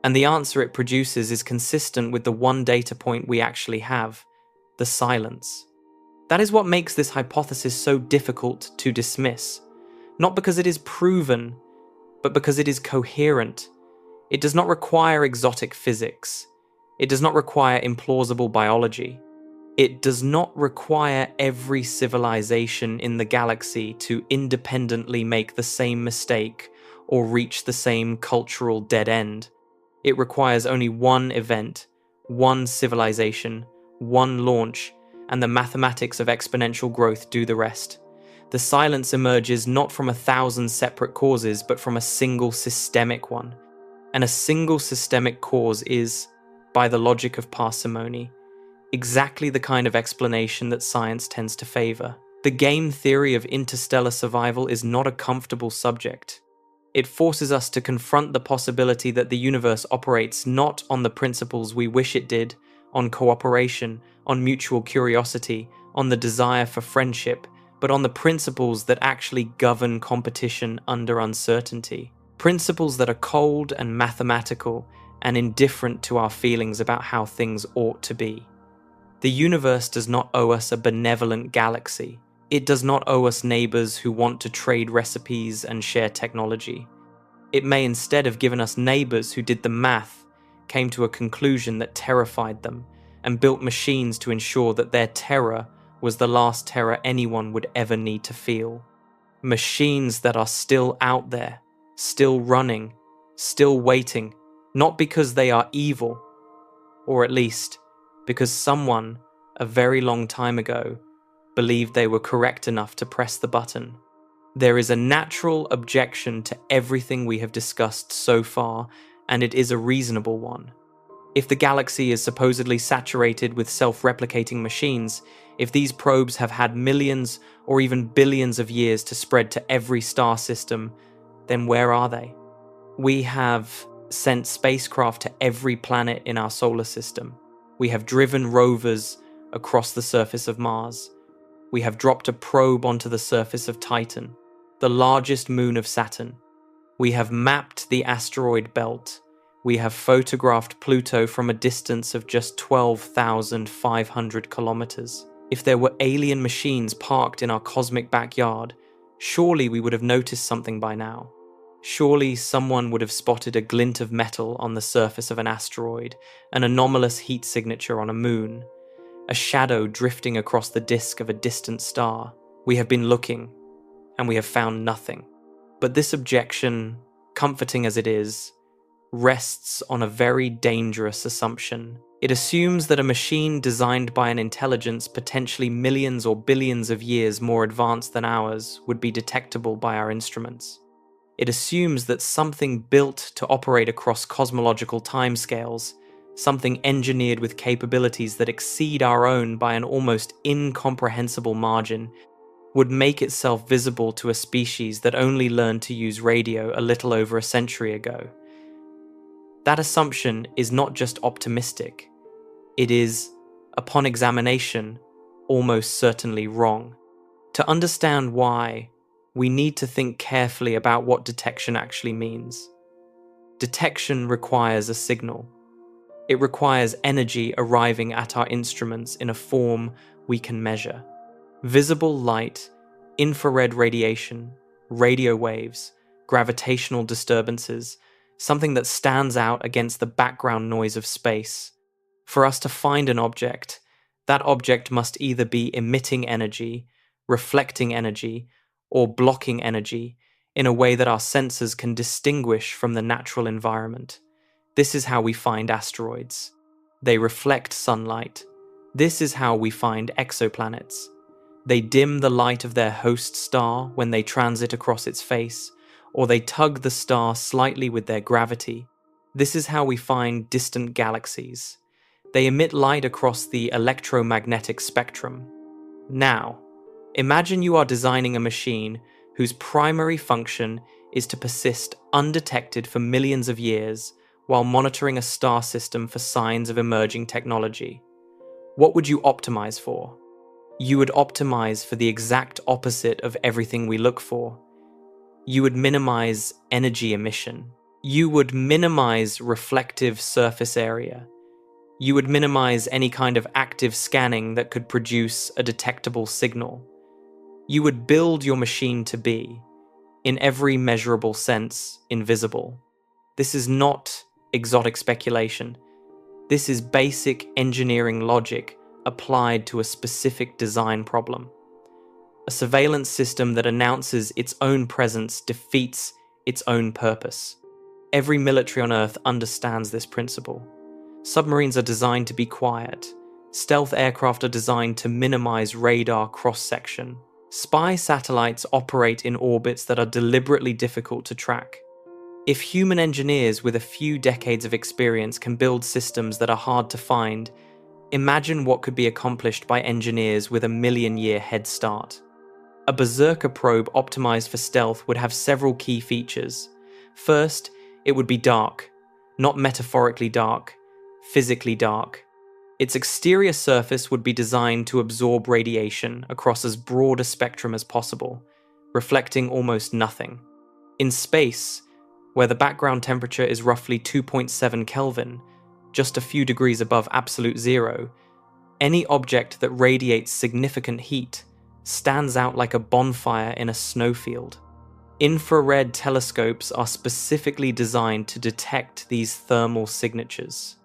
And the answer it produces is consistent with the one data point we actually have, the silence. That is what makes this hypothesis so difficult to dismiss. Not because it is proven, but because it is coherent. It does not require exotic physics. It does not require implausible biology. It does not require every civilization in the galaxy to independently make the same mistake or reach the same cultural dead end. It requires only one event, one civilization, one launch, and the mathematics of exponential growth do the rest. The silence emerges not from 1,000 separate causes, but from a single systemic one. And a single systemic cause is, by the logic of parsimony, exactly the kind of explanation that science tends to favor. The game theory of interstellar survival is not a comfortable subject. It forces us to confront the possibility that the universe operates not on the principles we wish it did, on cooperation, on mutual curiosity, on the desire for friendship, but on the principles that actually govern competition under uncertainty. Principles that are cold and mathematical and indifferent to our feelings about how things ought to be. The universe does not owe us a benevolent galaxy. It does not owe us neighbors who want to trade recipes and share technology. It may instead have given us neighbors who did the math, came to a conclusion that terrified them, and built machines to ensure that their terror was the last terror anyone would ever need to feel. Machines that are still out there, still running, still waiting, not because they are evil, or at least because someone, a very long time ago, believed they were correct enough to press the button. There is a natural objection to everything we have discussed so far, and it is a reasonable one. If the galaxy is supposedly saturated with self-replicating machines, if these probes have had millions or even billions of years to spread to every star system, then where are they? We have sent spacecraft to every planet in our solar system. We have driven rovers across the surface of Mars. We have dropped a probe onto the surface of Titan, the largest moon of Saturn. We have mapped the asteroid belt. We have photographed Pluto from a distance of just 12,500 kilometers. If there were alien machines parked in our cosmic backyard, surely we would have noticed something by now. Surely someone would have spotted a glint of metal on the surface of an asteroid, an anomalous heat signature on a moon, a shadow drifting across the disk of a distant star. We have been looking, and we have found nothing. But this objection, comforting as it is, rests on a very dangerous assumption. It assumes that a machine designed by an intelligence potentially millions or billions of years more advanced than ours would be detectable by our instruments. It assumes that something built to operate across cosmological timescales, something engineered with capabilities that exceed our own by an almost incomprehensible margin, would make itself visible to a species that only learned to use radio a little over a century ago. That assumption is not just optimistic, it is, upon examination, almost certainly wrong. To understand why, we need to think carefully about what detection actually means. Detection requires a signal. It requires energy arriving at our instruments in a form we can measure. Visible light, infrared radiation, radio waves, gravitational disturbances, something that stands out against the background noise of space. For us to find an object, that object must either be emitting energy, reflecting energy, or blocking energy in a way that our sensors can distinguish from the natural environment. This is how we find asteroids. They reflect sunlight. This is how we find exoplanets. They dim the light of their host star when they transit across its face, or they tug the star slightly with their gravity. This is how we find distant galaxies. They emit light across the electromagnetic spectrum. Now, imagine you are designing a machine whose primary function is to persist undetected for millions of years while monitoring a star system for signs of emerging technology. What would you optimize for? You would optimize for the exact opposite of everything we look for. You would minimize energy emission. You would minimize reflective surface area. You would minimize any kind of active scanning that could produce a detectable signal. You would build your machine to be, in every measurable sense, invisible. This is not exotic speculation. This is basic engineering logic applied to a specific design problem. A surveillance system that announces its own presence defeats its own purpose. Every military on Earth understands this principle. Submarines are designed to be quiet. Stealth aircraft are designed to minimize radar cross-section. Spy satellites operate in orbits that are deliberately difficult to track. If human engineers with a few decades of experience can build systems that are hard to find, imagine what could be accomplished by engineers with a million-year head start. A Berserker probe optimized for stealth would have several key features. First, it would be dark. Not metaphorically dark, physically dark. Its exterior surface would be designed to absorb radiation across as broad a spectrum as possible, reflecting almost nothing. In space, where the background temperature is roughly 2.7 Kelvin, just a few degrees above absolute zero, any object that radiates significant heat stands out like a bonfire in a snowfield. Infrared telescopes are specifically designed to detect these thermal signatures.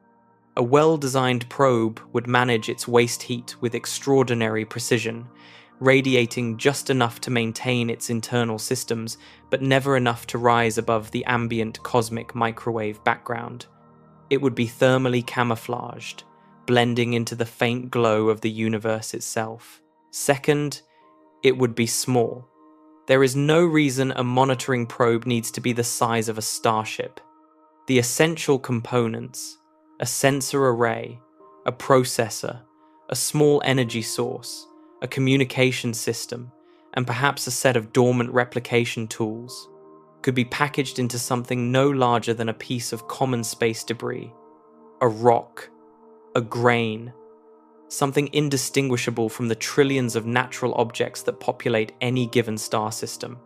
A well-designed probe would manage its waste heat with extraordinary precision, radiating just enough to maintain its internal systems, but never enough to rise above the ambient cosmic microwave background. It would be thermally camouflaged, blending into the faint glow of the universe itself. Second, it would be small. There is no reason a monitoring probe needs to be the size of a starship. The essential components, a sensor array, a processor, a small energy source, a communication system, and perhaps a set of dormant replication tools, could be packaged into something no larger than a piece of common space debris, a rock, a grain, something indistinguishable from the trillions of natural objects that populate any given star system.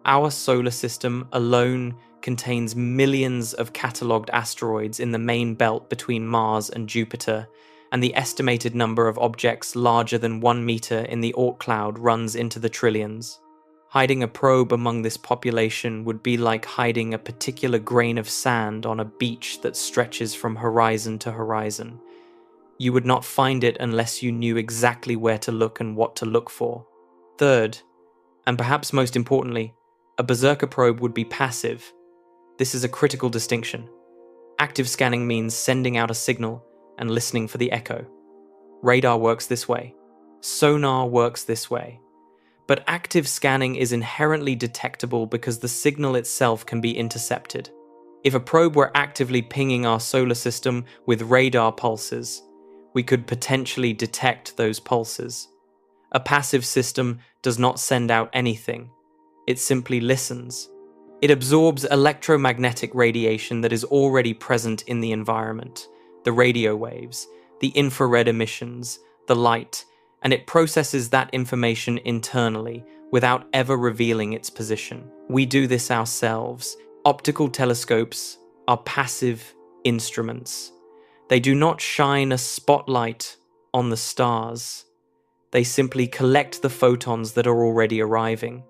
Our solar system alone contains millions of catalogued asteroids in the main belt between Mars and Jupiter, and the estimated number of objects larger than 1 meter in the Oort cloud runs into the trillions. Hiding a probe among this population would be like hiding a particular grain of sand on a beach that stretches from horizon to horizon. You would not find it unless you knew exactly where to look and what to look for. Third, and perhaps most importantly, a Berserker probe would be passive. This is a critical distinction. Active scanning means sending out a signal and listening for the echo. Radar works this way. Sonar works this way. But active scanning is inherently detectable because the signal itself can be intercepted. If a probe were actively pinging our solar system with radar pulses, we could potentially detect those pulses. A passive system does not send out anything. It simply listens. It absorbs electromagnetic radiation that is already present in the environment, the radio waves, the infrared emissions, the light, and it processes that information internally without ever revealing its position. We do this ourselves. Optical telescopes are passive instruments. They do not shine a spotlight on the stars. They simply collect the photons that are already arriving.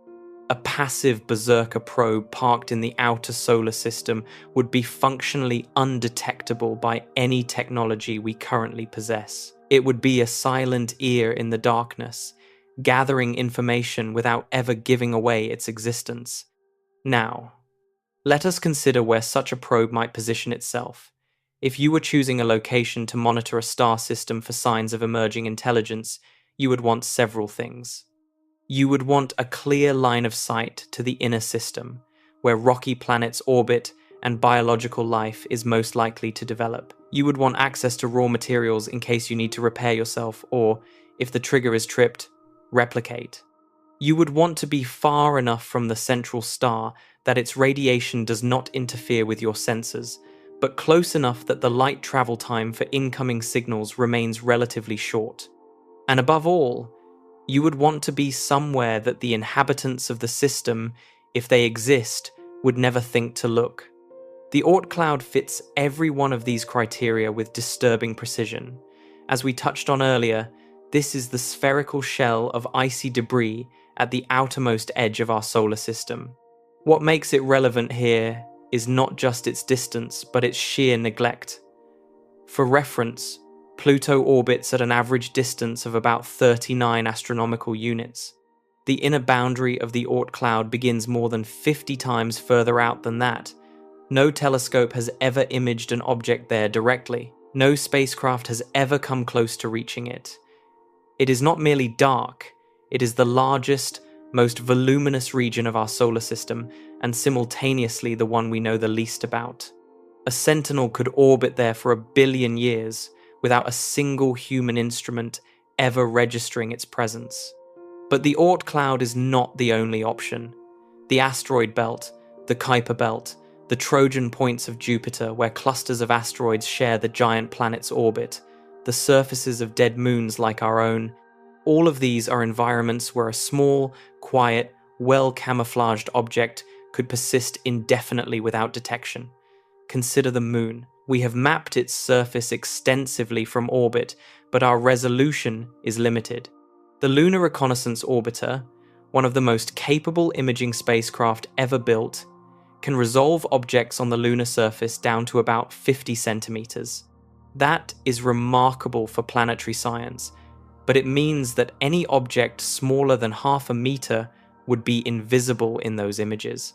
A passive Berserker probe parked in the outer solar system would be functionally undetectable by any technology we currently possess. It would be a silent ear in the darkness, gathering information without ever giving away its existence. Now, let us consider where such a probe might position itself. If you were choosing a location to monitor a star system for signs of emerging intelligence, you would want several things. You would want a clear line of sight to the inner system, where rocky planets orbit and biological life is most likely to develop. You would want access to raw materials in case you need to repair yourself or, if the trigger is tripped, replicate. You would want to be far enough from the central star that its radiation does not interfere with your sensors, but close enough that the light travel time for incoming signals remains relatively short. And above all, you would want to be somewhere that the inhabitants of the system, if they exist, would never think to look. The Oort cloud fits every one of these criteria with disturbing precision. As we touched on earlier, this is the spherical shell of icy debris at the outermost edge of our solar system. What makes it relevant here is not just its distance, but its sheer neglect. For reference, Pluto orbits at an average distance of about 39 astronomical units. The inner boundary of the Oort cloud begins more than 50 times further out than that. No telescope has ever imaged an object there directly. No spacecraft has ever come close to reaching it. It is not merely dark, it is the largest, most voluminous region of our solar system, and simultaneously the one we know the least about. A sentinel could orbit there for 1 billion years without a single human instrument ever registering its presence. But the Oort cloud is not the only option. The asteroid belt, the Kuiper belt, the Trojan points of Jupiter, where clusters of asteroids share the giant planet's orbit, the surfaces of dead moons like our own, all of these are environments where a small, quiet, well-camouflaged object could persist indefinitely without detection. Consider the moon. We have mapped its surface extensively from orbit, but our resolution is limited. The Lunar Reconnaissance Orbiter, one of the most capable imaging spacecraft ever built, can resolve objects on the lunar surface down to about 50 centimeters. That is remarkable for planetary science, but it means that any object smaller than half a meter would be invisible in those images.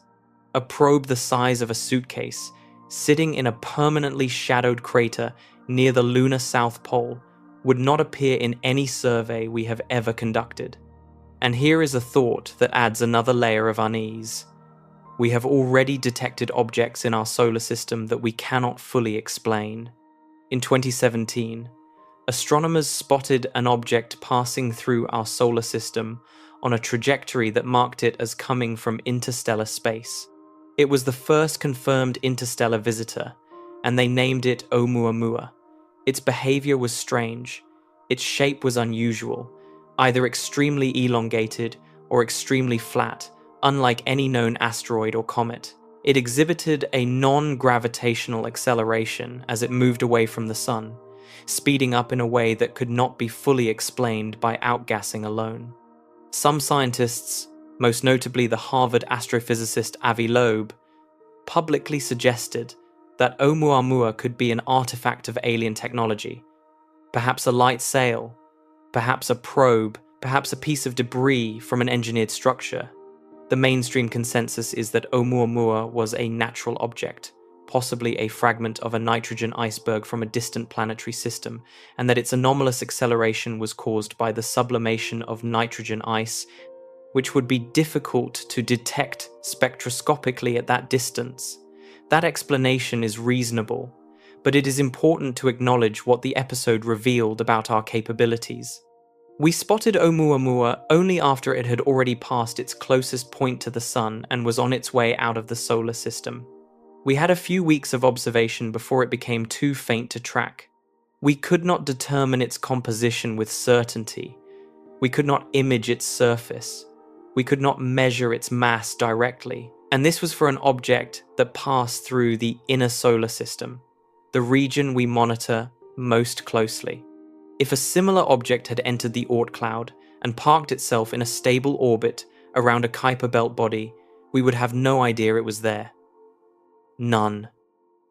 A probe the size of a suitcase, sitting in a permanently shadowed crater near the lunar South Pole, would not appear in any survey we have ever conducted. And here is a thought that adds another layer of unease. We have already detected objects in our solar system that we cannot fully explain. In 2017, astronomers spotted an object passing through our solar system on a trajectory that marked it as coming from interstellar space. It was the first confirmed interstellar visitor, and they named it Oumuamua. Its behavior was strange. Its shape was unusual, either extremely elongated or extremely flat, unlike any known asteroid or comet. It exhibited a non-gravitational acceleration as it moved away from the sun, speeding up in a way that could not be fully explained by outgassing alone. Some scientists, most notably the Harvard astrophysicist Avi Loeb, publicly suggested that Oumuamua could be an artifact of alien technology, perhaps a light sail, perhaps a probe, perhaps a piece of debris from an engineered structure. The mainstream consensus is that Oumuamua was a natural object, possibly a fragment of a nitrogen iceberg from a distant planetary system, and that its anomalous acceleration was caused by the sublimation of nitrogen ice, which would be difficult to detect spectroscopically at that distance. That explanation is reasonable, but it is important to acknowledge what the episode revealed about our capabilities. We spotted Oumuamua only after it had already passed its closest point to the sun and was on its way out of the solar system. We had a few weeks of observation before it became too faint to track. We could not determine its composition with certainty. We could not image its surface. We could not measure its mass directly. And this was for an object that passed through the inner solar system, the region we monitor most closely. If a similar object had entered the Oort cloud and parked itself in a stable orbit around a Kuiper belt body, we would have no idea it was there. None.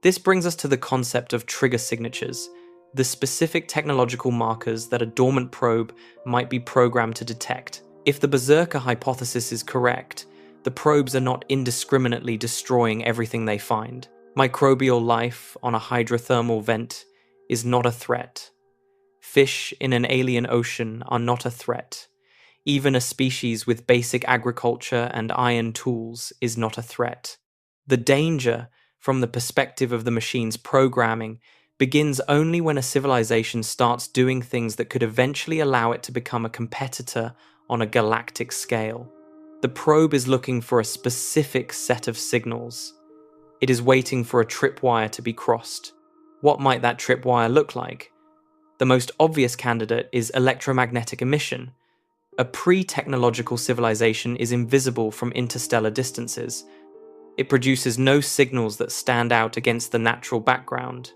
This brings us to the concept of trigger signatures, the specific technological markers that a dormant probe might be programmed to detect. If the Berserker Hypothesis is correct, the probes are not indiscriminately destroying everything they find. Microbial life on a hydrothermal vent is not a threat. Fish in an alien ocean are not a threat. Even a species with basic agriculture and iron tools is not a threat. The danger, from the perspective of the machine's programming, begins only when a civilization starts doing things that could eventually allow it to become a competitor on a galactic scale. The probe is looking for a specific set of signals. It is waiting for a tripwire to be crossed. What might that tripwire look like? The most obvious candidate is electromagnetic emission. A pre-technological civilization is invisible from interstellar distances. It produces no signals that stand out against the natural background.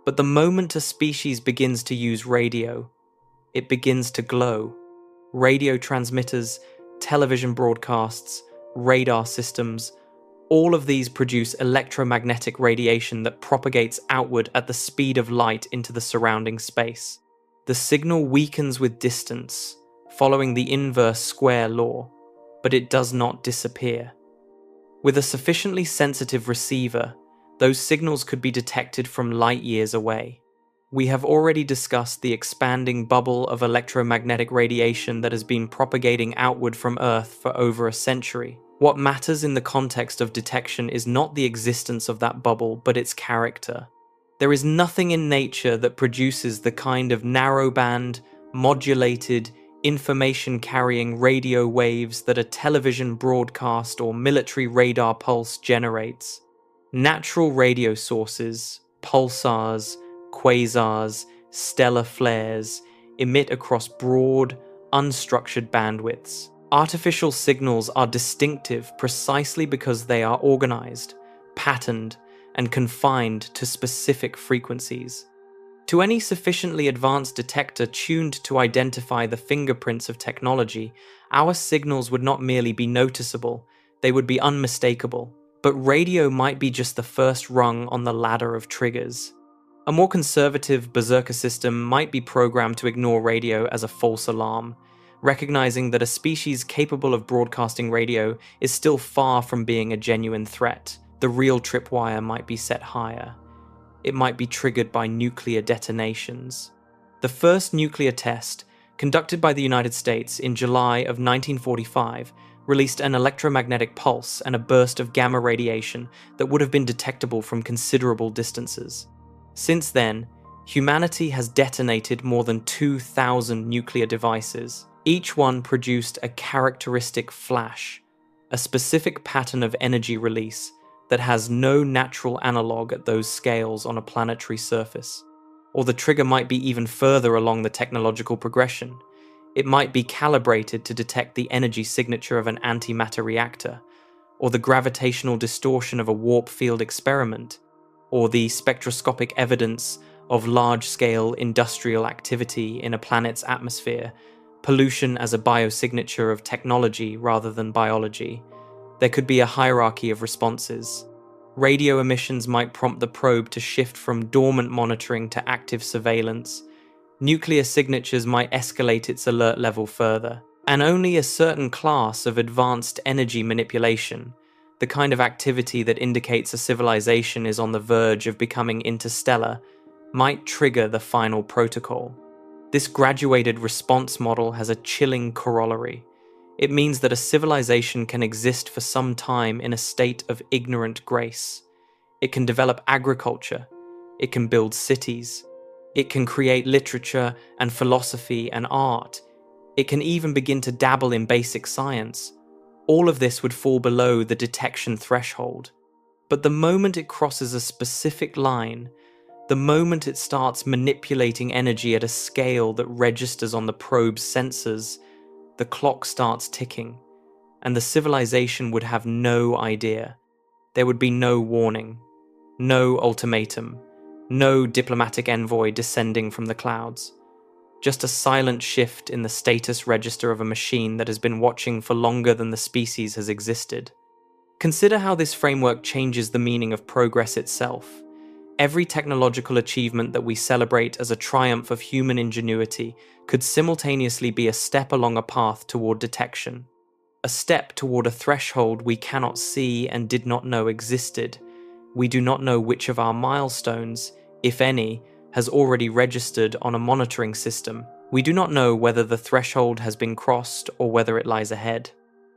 But the moment a species begins to use radio, it begins to glow. Radio transmitters, television broadcasts, radar systems, all of these produce electromagnetic radiation that propagates outward at the speed of light into the surrounding space. The signal weakens with distance, following the inverse square law, but it does not disappear. With a sufficiently sensitive receiver, those signals could be detected from light years away. We have already discussed the expanding bubble of electromagnetic radiation that has been propagating outward from Earth for over a century. What matters in the context of detection is not the existence of that bubble, but its character. There is nothing in nature that produces the kind of narrowband, modulated, information-carrying radio waves that a television broadcast or military radar pulse generates. Natural radio sources, pulsars, quasars, stellar flares, emit across broad, unstructured bandwidths. Artificial signals are distinctive precisely because they are organized, patterned, and confined to specific frequencies. To any sufficiently advanced detector tuned to identify the fingerprints of technology, our signals would not merely be noticeable, they would be unmistakable. But radio might be just the first rung on the ladder of triggers. A more conservative Berserker system might be programmed to ignore radio as a false alarm, recognizing that a species capable of broadcasting radio is still far from being a genuine threat. The real tripwire might be set higher. It might be triggered by nuclear detonations. The first nuclear test, conducted by the United States in July of 1945, released an electromagnetic pulse and a burst of gamma radiation that would have been detectable from considerable distances. Since then, humanity has detonated more than 2,000 nuclear devices. Each one produced a characteristic flash, a specific pattern of energy release that has no natural analog at those scales on a planetary surface. Or the trigger might be even further along the technological progression. It might be calibrated to detect the energy signature of an antimatter reactor, or the gravitational distortion of a warp field experiment, or the spectroscopic evidence of large-scale industrial activity in a planet's atmosphere, pollution as a biosignature of technology rather than biology. There could be a hierarchy of responses. Radio emissions might prompt the probe to shift from dormant monitoring to active surveillance. Nuclear signatures might escalate its alert level further. And only a certain class of advanced energy manipulation, the kind of activity that indicates a civilization is on the verge of becoming interstellar, might trigger the final protocol. This graduated response model has a chilling corollary. It means that a civilization can exist for some time in a state of ignorant grace. It can develop agriculture. It can build cities. It can create literature and philosophy and art. It can even begin to dabble in basic science. All of this would fall below the detection threshold. But the moment it crosses a specific line, the moment it starts manipulating energy at a scale that registers on the probe's sensors, the clock starts ticking, and the civilization would have no idea. There would be no warning, no ultimatum, no diplomatic envoy descending from the clouds. Just a silent shift in the status register of a machine that has been watching for longer than the species has existed. Consider how this framework changes the meaning of progress itself. Every technological achievement that we celebrate as a triumph of human ingenuity could simultaneously be a step along a path toward detection, a step toward a threshold we cannot see and did not know existed. We do not know which of our milestones, if any, has already registered on a monitoring system. We do not know whether the threshold has been crossed or whether it lies ahead.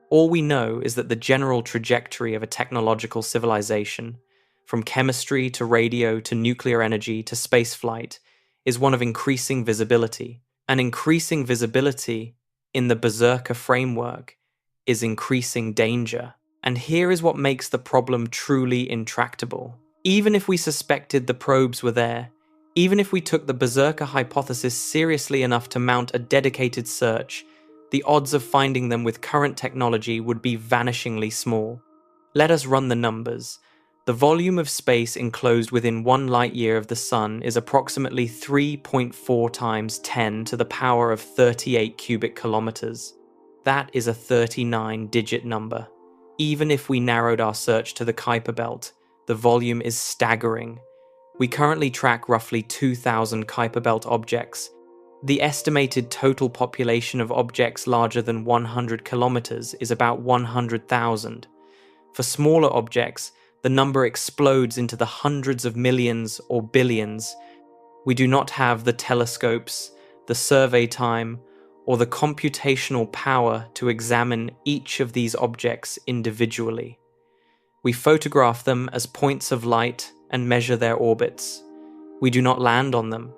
All we know is that the general trajectory of a technological civilization, from chemistry to radio to nuclear energy to spaceflight, is one of increasing visibility. And increasing visibility in the Berserker framework is increasing danger. And here is what makes the problem truly intractable. Even if we suspected the probes were there, even if we took the Berserker Hypothesis seriously enough to mount a dedicated search, the odds of finding them with current technology would be vanishingly small. Let us run the numbers. The volume of space enclosed within 1 light-year of the Sun is approximately 3.4 times 10 to the power of 38 cubic kilometers. That is a 39-digit number. Even if we narrowed our search to the Kuiper Belt, the volume is staggering. We currently track roughly 2,000 Kuiper Belt objects. The estimated total population of objects larger than 100 kilometers is about 100,000. For smaller objects, the number explodes into the hundreds of millions or billions. We do not have the telescopes, the survey time, or the computational power to examine each of these objects individually. We photograph them as points of light and measure their orbits. We do not land on them.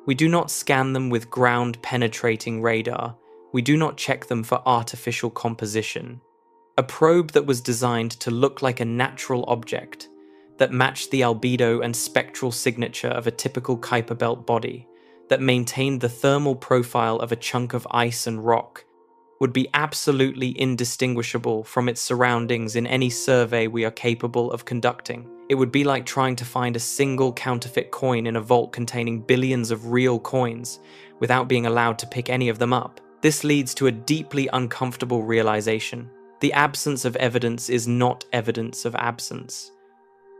We do not scan them with ground-penetrating radar. We do not check them for artificial composition. A probe that was designed to look like a natural object, that matched the albedo and spectral signature of a typical Kuiper Belt body, that maintained the thermal profile of a chunk of ice and rock, would be absolutely indistinguishable from its surroundings in any survey we are capable of conducting. It would be like trying to find a single counterfeit coin in a vault containing billions of real coins without being allowed to pick any of them up. This leads to a deeply uncomfortable realization. The absence of evidence is not evidence of absence.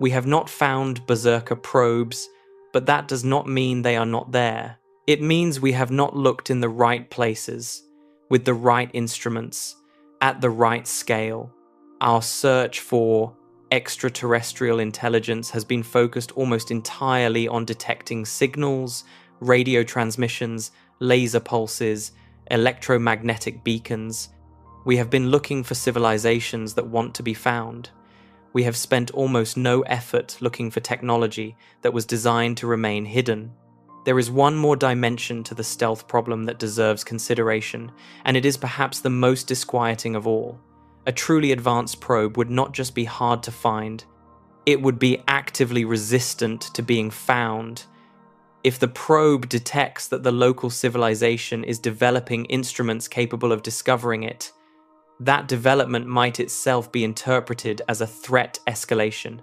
We have not found Berserker probes, but that does not mean they are not there. It means we have not looked in the right places, with the right instruments, at the right scale. Our search for extraterrestrial intelligence has been focused almost entirely on detecting signals, radio transmissions, laser pulses, electromagnetic beacons. We have been looking for civilizations that want to be found. We have spent almost no effort looking for technology that was designed to remain hidden. There is one more dimension to the stealth problem that deserves consideration, and it is perhaps the most disquieting of all. A truly advanced probe would not just be hard to find, it would be actively resistant to being found. If the probe detects that the local civilization is developing instruments capable of discovering it, that development might itself be interpreted as a threat escalation.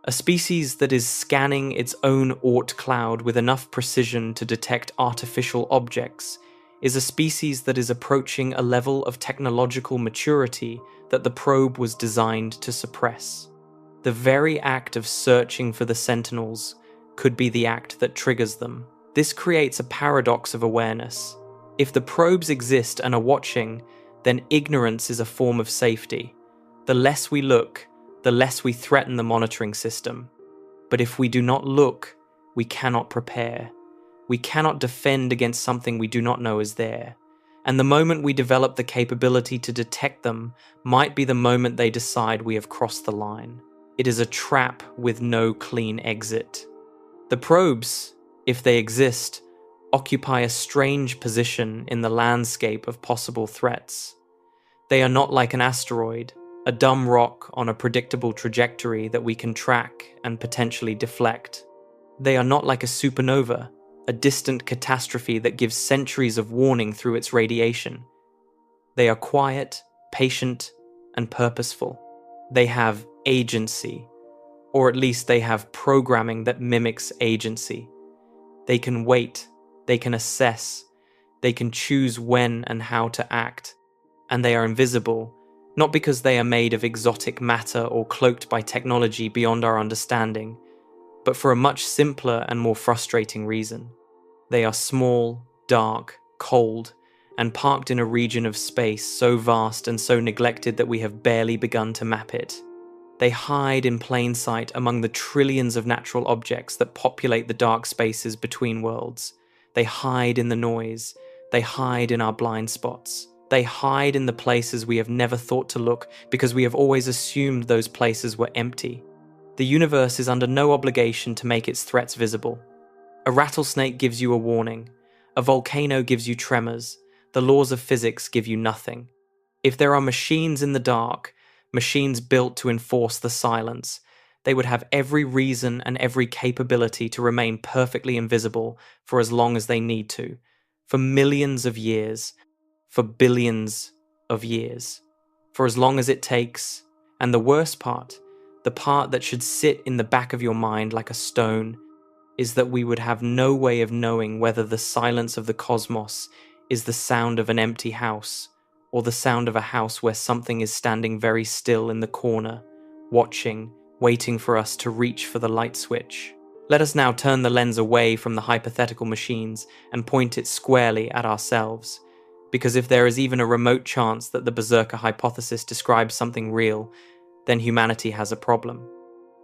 A species that is scanning its own Oort cloud with enough precision to detect artificial objects is a species that is approaching a level of technological maturity that the probe was designed to suppress. The very act of searching for the sentinels could be the act that triggers them. This creates a paradox of awareness. If the probes exist and are watching, then ignorance is a form of safety. The less we look, the less we threaten the monitoring system. But if we do not look, we cannot prepare. We cannot defend against something we do not know is there. And the moment we develop the capability to detect them might be the moment they decide we have crossed the line. It is a trap with no clean exit. The probes, if they exist, occupy a strange position in the landscape of possible threats. They are not like an asteroid, a dumb rock on a predictable trajectory that we can track and potentially deflect. They are not like a supernova, a distant catastrophe that gives centuries of warning through its radiation. They are quiet, patient, and purposeful. They have agency, or at least they have programming that mimics agency. They can wait, they can assess, they can choose when and how to act, and they are invisible, not because they are made of exotic matter or cloaked by technology beyond our understanding, but for a much simpler and more frustrating reason. They are small, dark, cold, and parked in a region of space so vast and so neglected that we have barely begun to map it. They hide in plain sight among the trillions of natural objects that populate the dark spaces between worlds. They hide in the noise. They hide in our blind spots. They hide in the places we have never thought to look because we have always assumed those places were empty. The universe is under no obligation to make its threats visible. A rattlesnake gives you a warning. A volcano gives you tremors. The laws of physics give you nothing. If there are machines in the dark, machines built to enforce the silence. They would have every reason and every capability to remain perfectly invisible for as long as they need to, for millions of years, for billions of years, for as long as it takes. And the worst part, the part that should sit in the back of your mind like a stone, is that we would have no way of knowing whether the silence of the cosmos is the sound of an empty house, or the sound of a house where something is standing very still in the corner, watching, waiting for us to reach for the light switch. Let us now turn the lens away from the hypothetical machines and point it squarely at ourselves, because if there is even a remote chance that the Berserker Hypothesis describes something real, then humanity has a problem.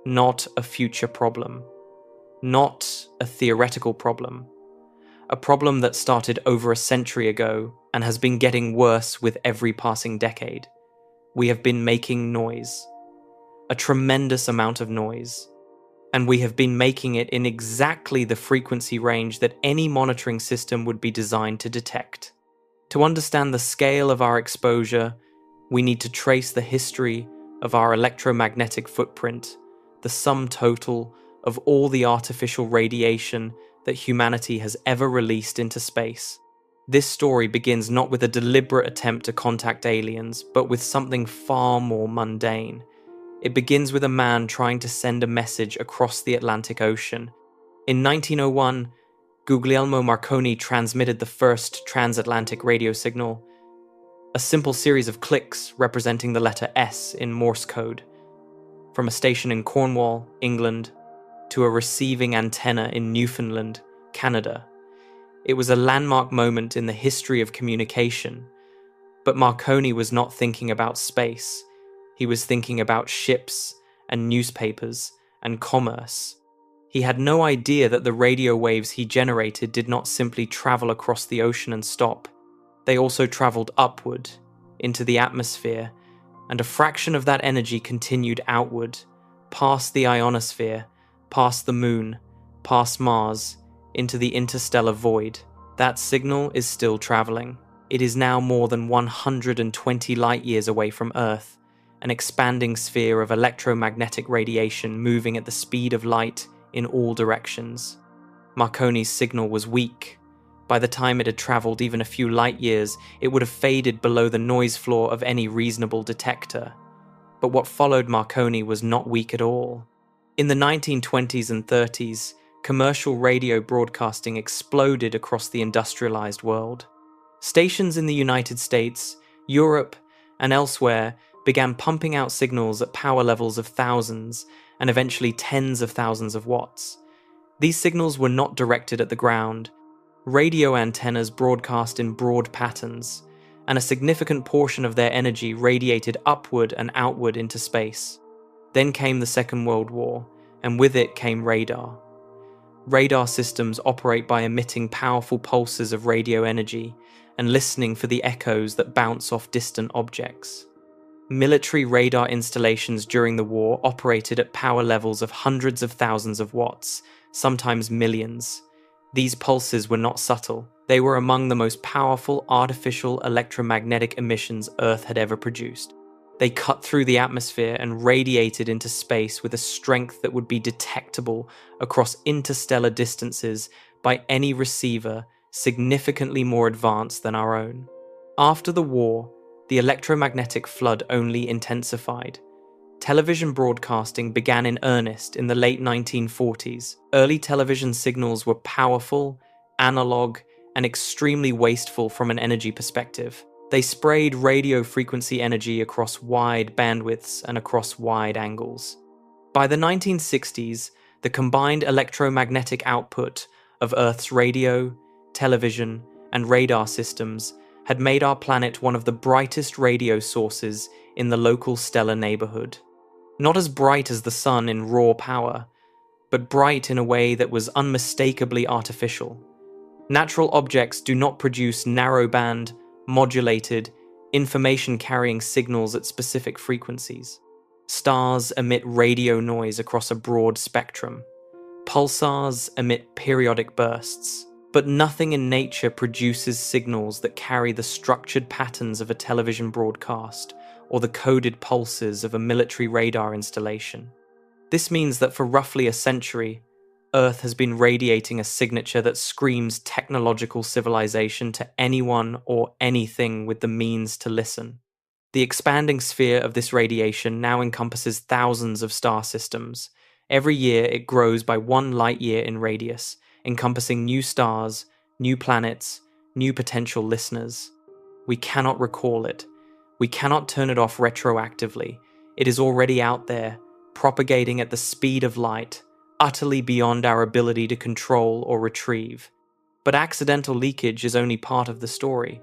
Not a future problem. Not a theoretical problem. A problem that started over a century ago and has been getting worse with every passing decade. We have been making noise. A tremendous amount of noise. And we have been making it in exactly the frequency range that any monitoring system would be designed to detect. To understand the scale of our exposure, we need to trace the history of our electromagnetic footprint, the sum total of all the artificial radiation that humanity has ever released into space. This story begins not with a deliberate attempt to contact aliens, but with something far more mundane. It begins with a man trying to send a message across the Atlantic Ocean. In 1901, Guglielmo Marconi transmitted the first transatlantic radio signal, a simple series of clicks representing the letter S in Morse code, from a station in Cornwall, England, to a receiving antenna in Newfoundland, Canada. It was a landmark moment in the history of communication, but Marconi was not thinking about space. He was thinking about ships and newspapers and commerce. He had no idea that the radio waves he generated did not simply travel across the ocean and stop. They also traveled upward, into the atmosphere, and a fraction of that energy continued outward, past the ionosphere, past the moon, past Mars, into the interstellar void. That signal is still traveling. It is now more than 120 light-years away from Earth, an expanding sphere of electromagnetic radiation moving at the speed of light in all directions. Marconi's signal was weak. By the time it had traveled even a few light-years, it would have faded below the noise floor of any reasonable detector. But what followed Marconi was not weak at all. In the 1920s and 30s, commercial radio broadcasting exploded across the industrialized world. Stations in the United States, Europe, and elsewhere began pumping out signals at power levels of thousands and eventually tens of thousands of watts. These signals were not directed at the ground. Radio antennas broadcast in broad patterns, and a significant portion of their energy radiated upward and outward into space. Then came the Second World War, and with it came radar. Radar systems operate by emitting powerful pulses of radio energy and listening for the echoes that bounce off distant objects. Military radar installations during the war operated at power levels of hundreds of thousands of watts, sometimes millions. These pulses were not subtle. They were among the most powerful artificial electromagnetic emissions Earth had ever produced. They cut through the atmosphere and radiated into space with a strength that would be detectable across interstellar distances by any receiver significantly more advanced than our own. After the war, the electromagnetic flood only intensified. Television broadcasting began in earnest in the late 1940s. Early television signals were powerful, analog, and extremely wasteful from an energy perspective. They sprayed radio frequency energy across wide bandwidths and across wide angles. By the 1960s, the combined electromagnetic output of Earth's radio, television, and radar systems had made our planet one of the brightest radio sources in the local stellar neighborhood. Not as bright as the sun in raw power, but bright in a way that was unmistakably artificial. Natural objects do not produce narrowband, modulated, information-carrying signals at specific frequencies. Stars emit radio noise across a broad spectrum. Pulsars emit periodic bursts. But nothing in nature produces signals that carry the structured patterns of a television broadcast, or the coded pulses of a military radar installation. This means that for roughly a century, Earth has been radiating a signature that screams technological civilization to anyone or anything with the means to listen. The expanding sphere of this radiation now encompasses thousands of star systems. Every year it grows by 1 light year in radius, encompassing new stars, new planets, new potential listeners. We cannot recall it. We cannot turn it off retroactively. It is already out there, propagating at the speed of light, utterly beyond our ability to control or retrieve. But accidental leakage is only part of the story,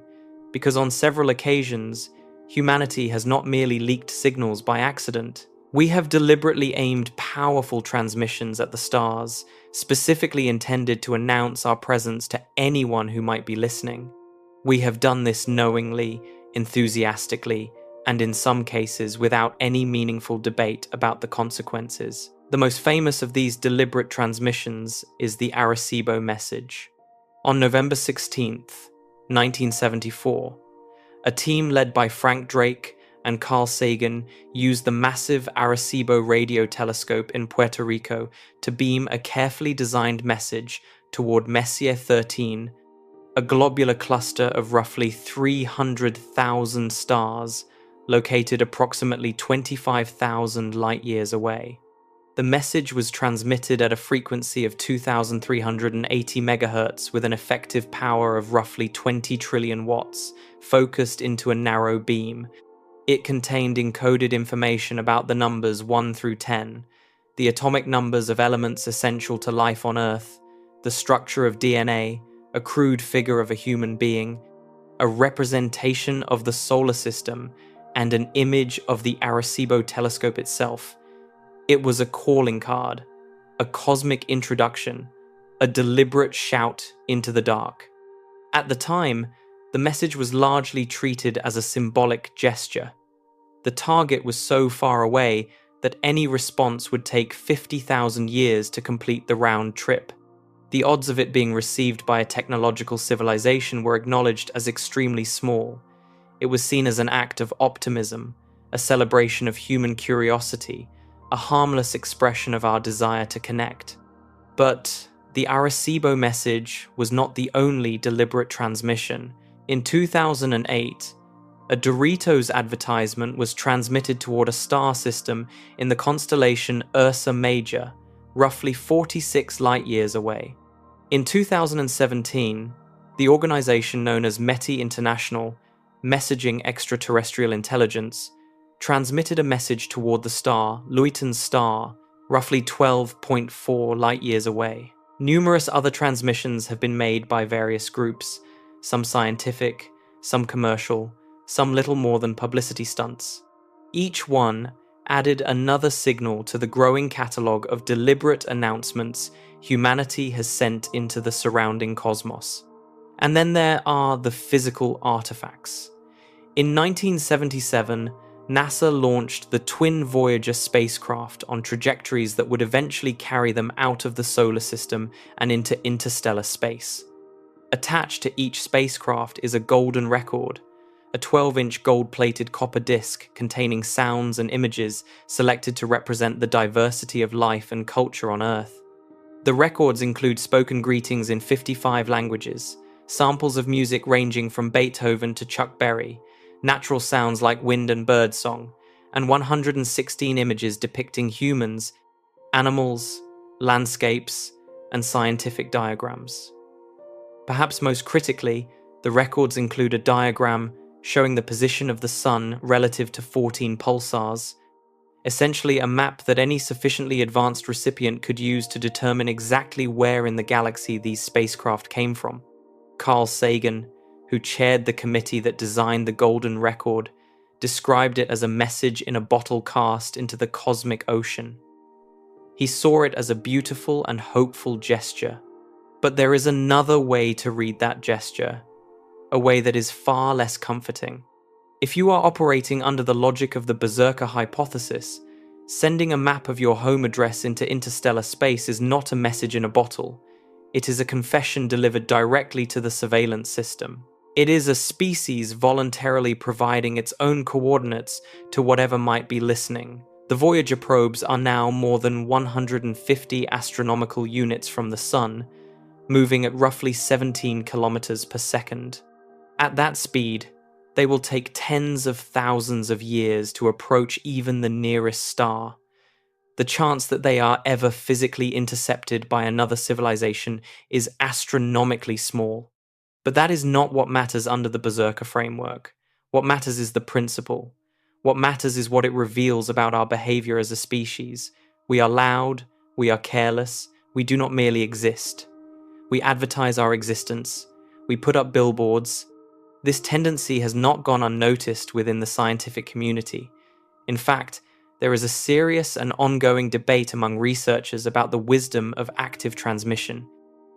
because on several occasions, humanity has not merely leaked signals by accident. We have deliberately aimed powerful transmissions at the stars, specifically intended to announce our presence to anyone who might be listening. We have done this knowingly, enthusiastically, and in some cases without any meaningful debate about the consequences. The most famous of these deliberate transmissions is the Arecibo message. On November 16th, 1974, a team led by Frank Drake and Carl Sagan used the massive Arecibo radio telescope in Puerto Rico to beam a carefully designed message toward Messier 13, a globular cluster of roughly 300,000 stars located approximately 25,000 light-years away. The message was transmitted at a frequency of 2,380 MHz with an effective power of roughly 20 trillion watts, focused into a narrow beam. It contained encoded information about the numbers 1 through 10, the atomic numbers of elements essential to life on Earth, the structure of DNA, a crude figure of a human being, a representation of the solar system, and an image of the Arecibo telescope itself. It was a calling card, a cosmic introduction, a deliberate shout into the dark. At the time, the message was largely treated as a symbolic gesture. The target was so far away that any response would take 50,000 years to complete the round trip. The odds of it being received by a technological civilization were acknowledged as extremely small. It was seen as an act of optimism, a celebration of human curiosity, a harmless expression of our desire to connect. But the Arecibo message was not the only deliberate transmission. In 2008, a Doritos advertisement was transmitted toward a star system in the constellation Ursa Major, roughly 46 light-years away. In 2017, the organization known as METI International, Messaging Extraterrestrial Intelligence, transmitted a message toward the star, Luyten's star, roughly 12.4 light-years away. Numerous other transmissions have been made by various groups, some scientific, some commercial, some little more than publicity stunts. Each one added another signal to the growing catalogue of deliberate announcements humanity has sent into the surrounding cosmos. And then there are the physical artifacts. In 1977, NASA launched the twin Voyager spacecraft on trajectories that would eventually carry them out of the solar system and into interstellar space. Attached to each spacecraft is a golden record, a 12-inch gold-plated copper disc containing sounds and images selected to represent the diversity of life and culture on Earth. The records include spoken greetings in 55 languages, samples of music ranging from Beethoven to Chuck Berry, natural sounds like wind and bird song, and 116 images depicting humans, animals, landscapes, and scientific diagrams. Perhaps most critically, the records include a diagram showing the position of the Sun relative to 14 pulsars, essentially a map that any sufficiently advanced recipient could use to determine exactly where in the galaxy these spacecraft came from. Carl Sagan, who chaired the committee that designed the golden record, described it as a message in a bottle cast into the cosmic ocean. He saw it as a beautiful and hopeful gesture. But there is another way to read that gesture, a way that is far less comforting. If you are operating under the logic of the Berserker Hypothesis, sending a map of your home address into interstellar space is not a message in a bottle. It is a confession delivered directly to the surveillance system. It is a species voluntarily providing its own coordinates to whatever might be listening. The Voyager probes are now more than 150 astronomical units from the Sun, moving at roughly 17 kilometers per second. At that speed, they will take tens of thousands of years to approach even the nearest star. The chance that they are ever physically intercepted by another civilization is astronomically small. But that is not what matters under the Berserker framework. What matters is the principle. What matters is what it reveals about our behavior as a species. We are loud, we are careless, we do not merely exist. We advertise our existence, we put up billboards. This tendency has not gone unnoticed within the scientific community. In fact, there is a serious and ongoing debate among researchers about the wisdom of active transmission.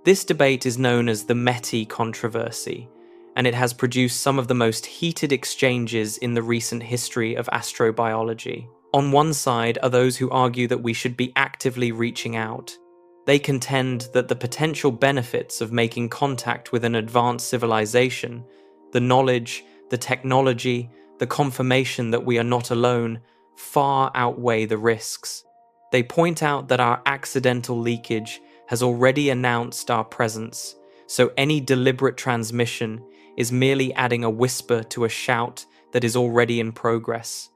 This debate is known as the METI controversy, and it has produced some of the most heated exchanges in the recent history of astrobiology. On one side are those who argue that we should be actively reaching out. They contend that the potential benefits of making contact with an advanced civilization, the knowledge, the technology, the confirmation that we are not alone, far outweigh the risks. They point out that our accidental leakage has already announced our presence, so any deliberate transmission is merely adding a whisper to a shout that is already in progress.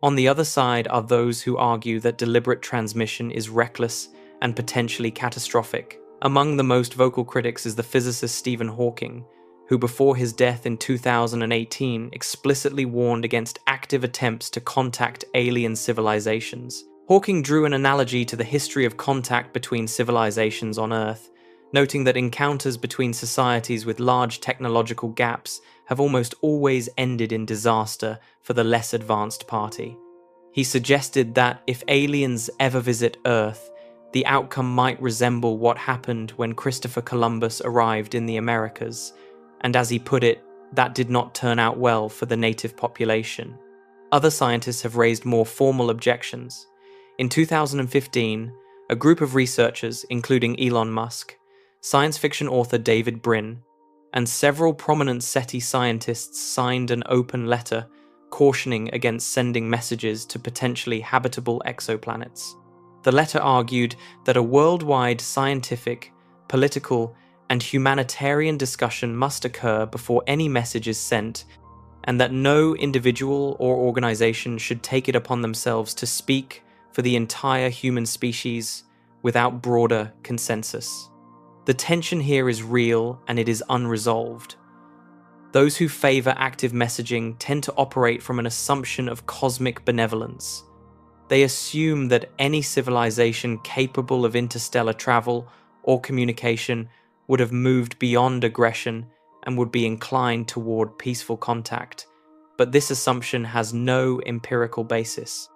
On the other side are those who argue that deliberate transmission is reckless and potentially catastrophic. Among the most vocal critics is the physicist Stephen Hawking, who before his death in 2018 explicitly warned against active attempts to contact alien civilizations. Hawking drew an analogy to the history of contact between civilizations on Earth, noting that encounters between societies with large technological gaps have almost always ended in disaster for the less advanced party. He suggested that if aliens ever visit Earth, the outcome might resemble what happened when Christopher Columbus arrived in the Americas, and as he put it, that did not turn out well for the native population. Other scientists have raised more formal objections. In 2015, a group of researchers, including Elon Musk, science fiction author David Brin, and several prominent SETI scientists signed an open letter cautioning against sending messages to potentially habitable exoplanets. The letter argued that a worldwide scientific, political, and humanitarian discussion must occur before any message is sent, and that no individual or organization should take it upon themselves to speak for the entire human species without broader consensus. The tension here is real and it is unresolved. Those who favor active messaging tend to operate from an assumption of cosmic benevolence. They assume that any civilization capable of interstellar travel or communication would have moved beyond aggression and would be inclined toward peaceful contact. But this assumption has no empirical basis.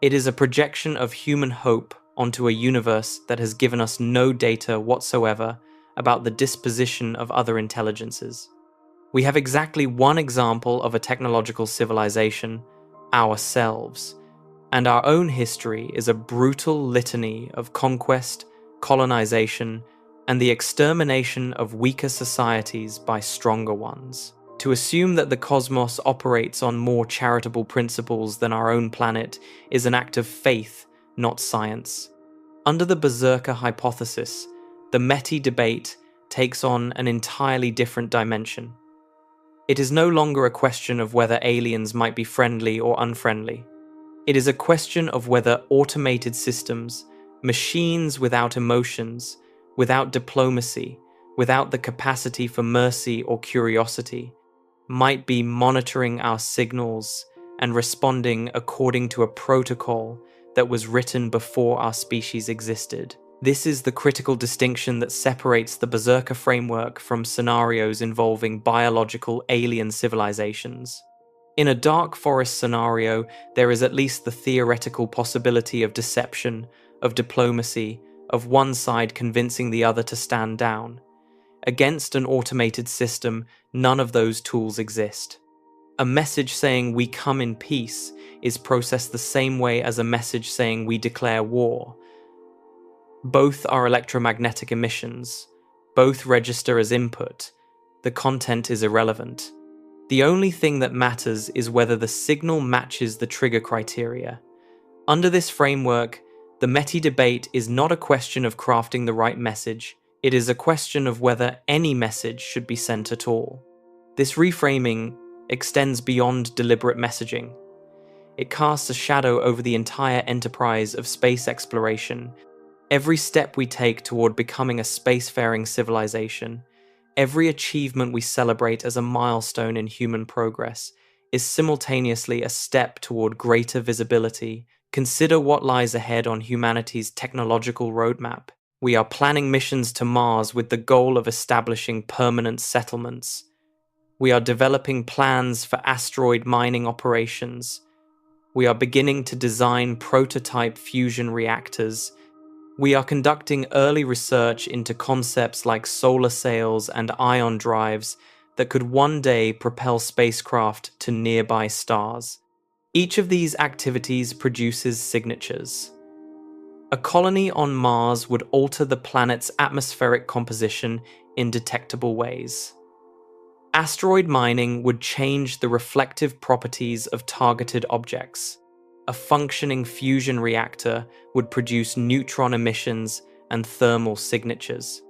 It is a projection of human hope onto a universe that has given us no data whatsoever about the disposition of other intelligences. We have exactly one example of a technological civilization, ourselves, and our own history is a brutal litany of conquest, colonization, and the extermination of weaker societies by stronger ones. To assume that the cosmos operates on more charitable principles than our own planet is an act of faith, not science. Under the Berserker Hypothesis, the METI debate takes on an entirely different dimension. It is no longer a question of whether aliens might be friendly or unfriendly. It is a question of whether automated systems, machines without emotions, without diplomacy, without the capacity for mercy or curiosity, might be monitoring our signals and responding according to a protocol that was written before our species existed. This is the critical distinction that separates the Berserker framework from scenarios involving biological alien civilizations. In a dark forest scenario, there is at least the theoretical possibility of deception, of diplomacy, of one side convincing the other to stand down. Against an automated system, none of those tools exist. A message saying we come in peace is processed the same way as a message saying we declare war. Both are electromagnetic emissions. Both register as input. the content is irrelevant. The only thing that matters is whether the signal matches the trigger criteria. Under this framework, the METI debate is not a question of crafting the right message, it is a question of whether any message should be sent at all. This reframing extends beyond deliberate messaging. It casts a shadow over the entire enterprise of space exploration. Every step we take toward becoming a spacefaring civilization, every achievement we celebrate as a milestone in human progress, is simultaneously a step toward greater visibility. Consider what lies ahead on humanity's technological roadmap. We are planning missions to Mars with the goal of establishing permanent settlements. We are developing plans for asteroid mining operations. We are beginning to design prototype fusion reactors. We are conducting early research into concepts like solar sails and ion drives that could one day propel spacecraft to nearby stars. Each of these activities produces signatures. A colony on Mars would alter the planet's atmospheric composition in detectable ways. Asteroid mining would change the reflective properties of targeted objects. A functioning fusion reactor would produce neutron emissions and thermal signatures.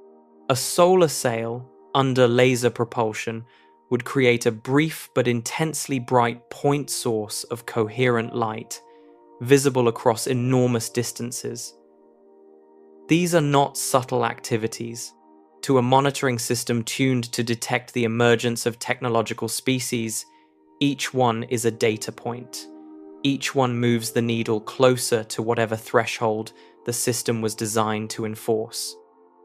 A solar sail, under laser propulsion, would create a brief but intensely bright point source of coherent light, visible across enormous distances. These are not subtle activities. To a monitoring system tuned to detect the emergence of technological species, each one is a data point. Each one moves the needle closer to whatever threshold the system was designed to enforce.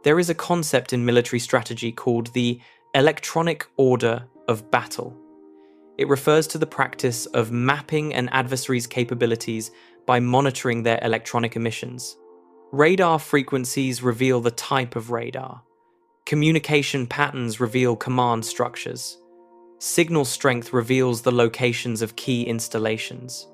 There is a concept in military strategy called the electronic order of battle. It refers to the practice of mapping an adversary's capabilities by monitoring their electronic emissions. Radar frequencies reveal the type of radar. Communication patterns reveal command structures. Signal strength reveals the locations of key installations.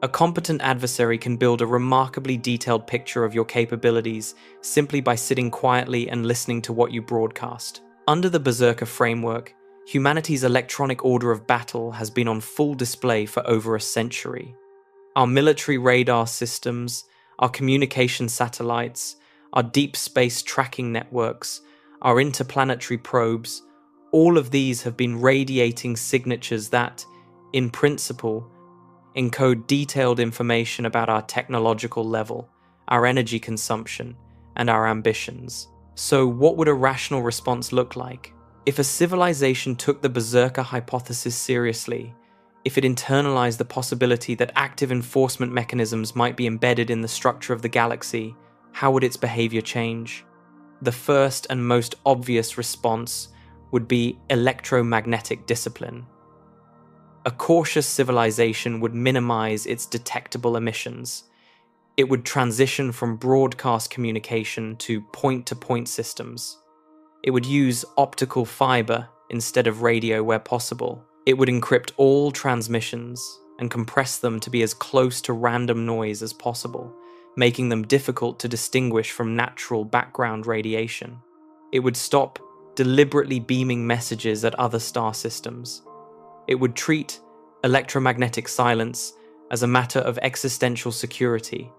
A competent adversary can build a remarkably detailed picture of your capabilities simply by sitting quietly and listening to what you broadcast. Under the Berserker framework, humanity's electronic order of battle has been on full display for over a century. Our military radar systems, our communication satellites, our deep space tracking networks, our interplanetary probes, all of these have been radiating signatures that, in principle, encode detailed information about our technological level, our energy consumption, and our ambitions. So what would a rational response look like? If a civilization took the Berserker Hypothesis seriously, if it internalized the possibility that active enforcement mechanisms might be embedded in the structure of the galaxy, how would its behavior change? The first and most obvious response would be electromagnetic discipline. A cautious civilization would minimize its detectable emissions. It would transition from broadcast communication to point-to-point systems. It would use optical fiber instead of radio where possible. It would encrypt all transmissions and compress them to be as close to random noise as possible, making them difficult to distinguish from natural background radiation. It would stop deliberately beaming messages at other star systems. It would treat electromagnetic silence as a matter of existential security,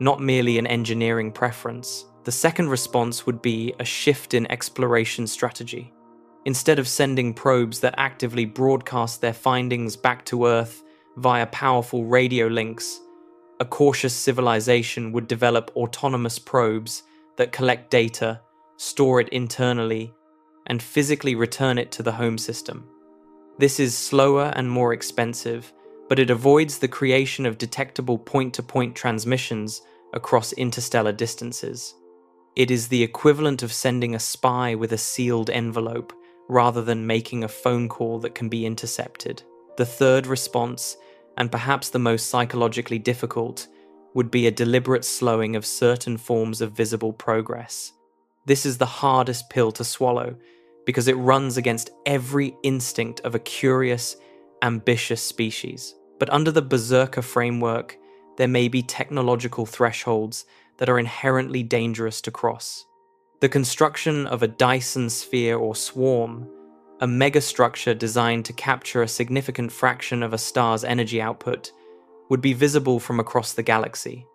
not merely an engineering preference. The second response would be a shift in exploration strategy. Instead of sending probes that actively broadcast their findings back to Earth via powerful radio links, a cautious civilization would develop autonomous probes that collect data, store it internally, and physically return it to the home system. This is slower and more expensive, but it avoids the creation of detectable point-to-point transmissions across interstellar distances. It is the equivalent of sending a spy with a sealed envelope rather than making a phone call that can be intercepted. The third response, and perhaps the most psychologically difficult, would be a deliberate slowing of certain forms of visible progress. This is the hardest pill to swallow because it runs against every instinct of a curious, ambitious species. But under the Berserker framework, there may be technological thresholds that are inherently dangerous to cross. The construction of a Dyson sphere or swarm, a megastructure designed to capture a significant fraction of a star's energy output, would be visible from across the galaxy.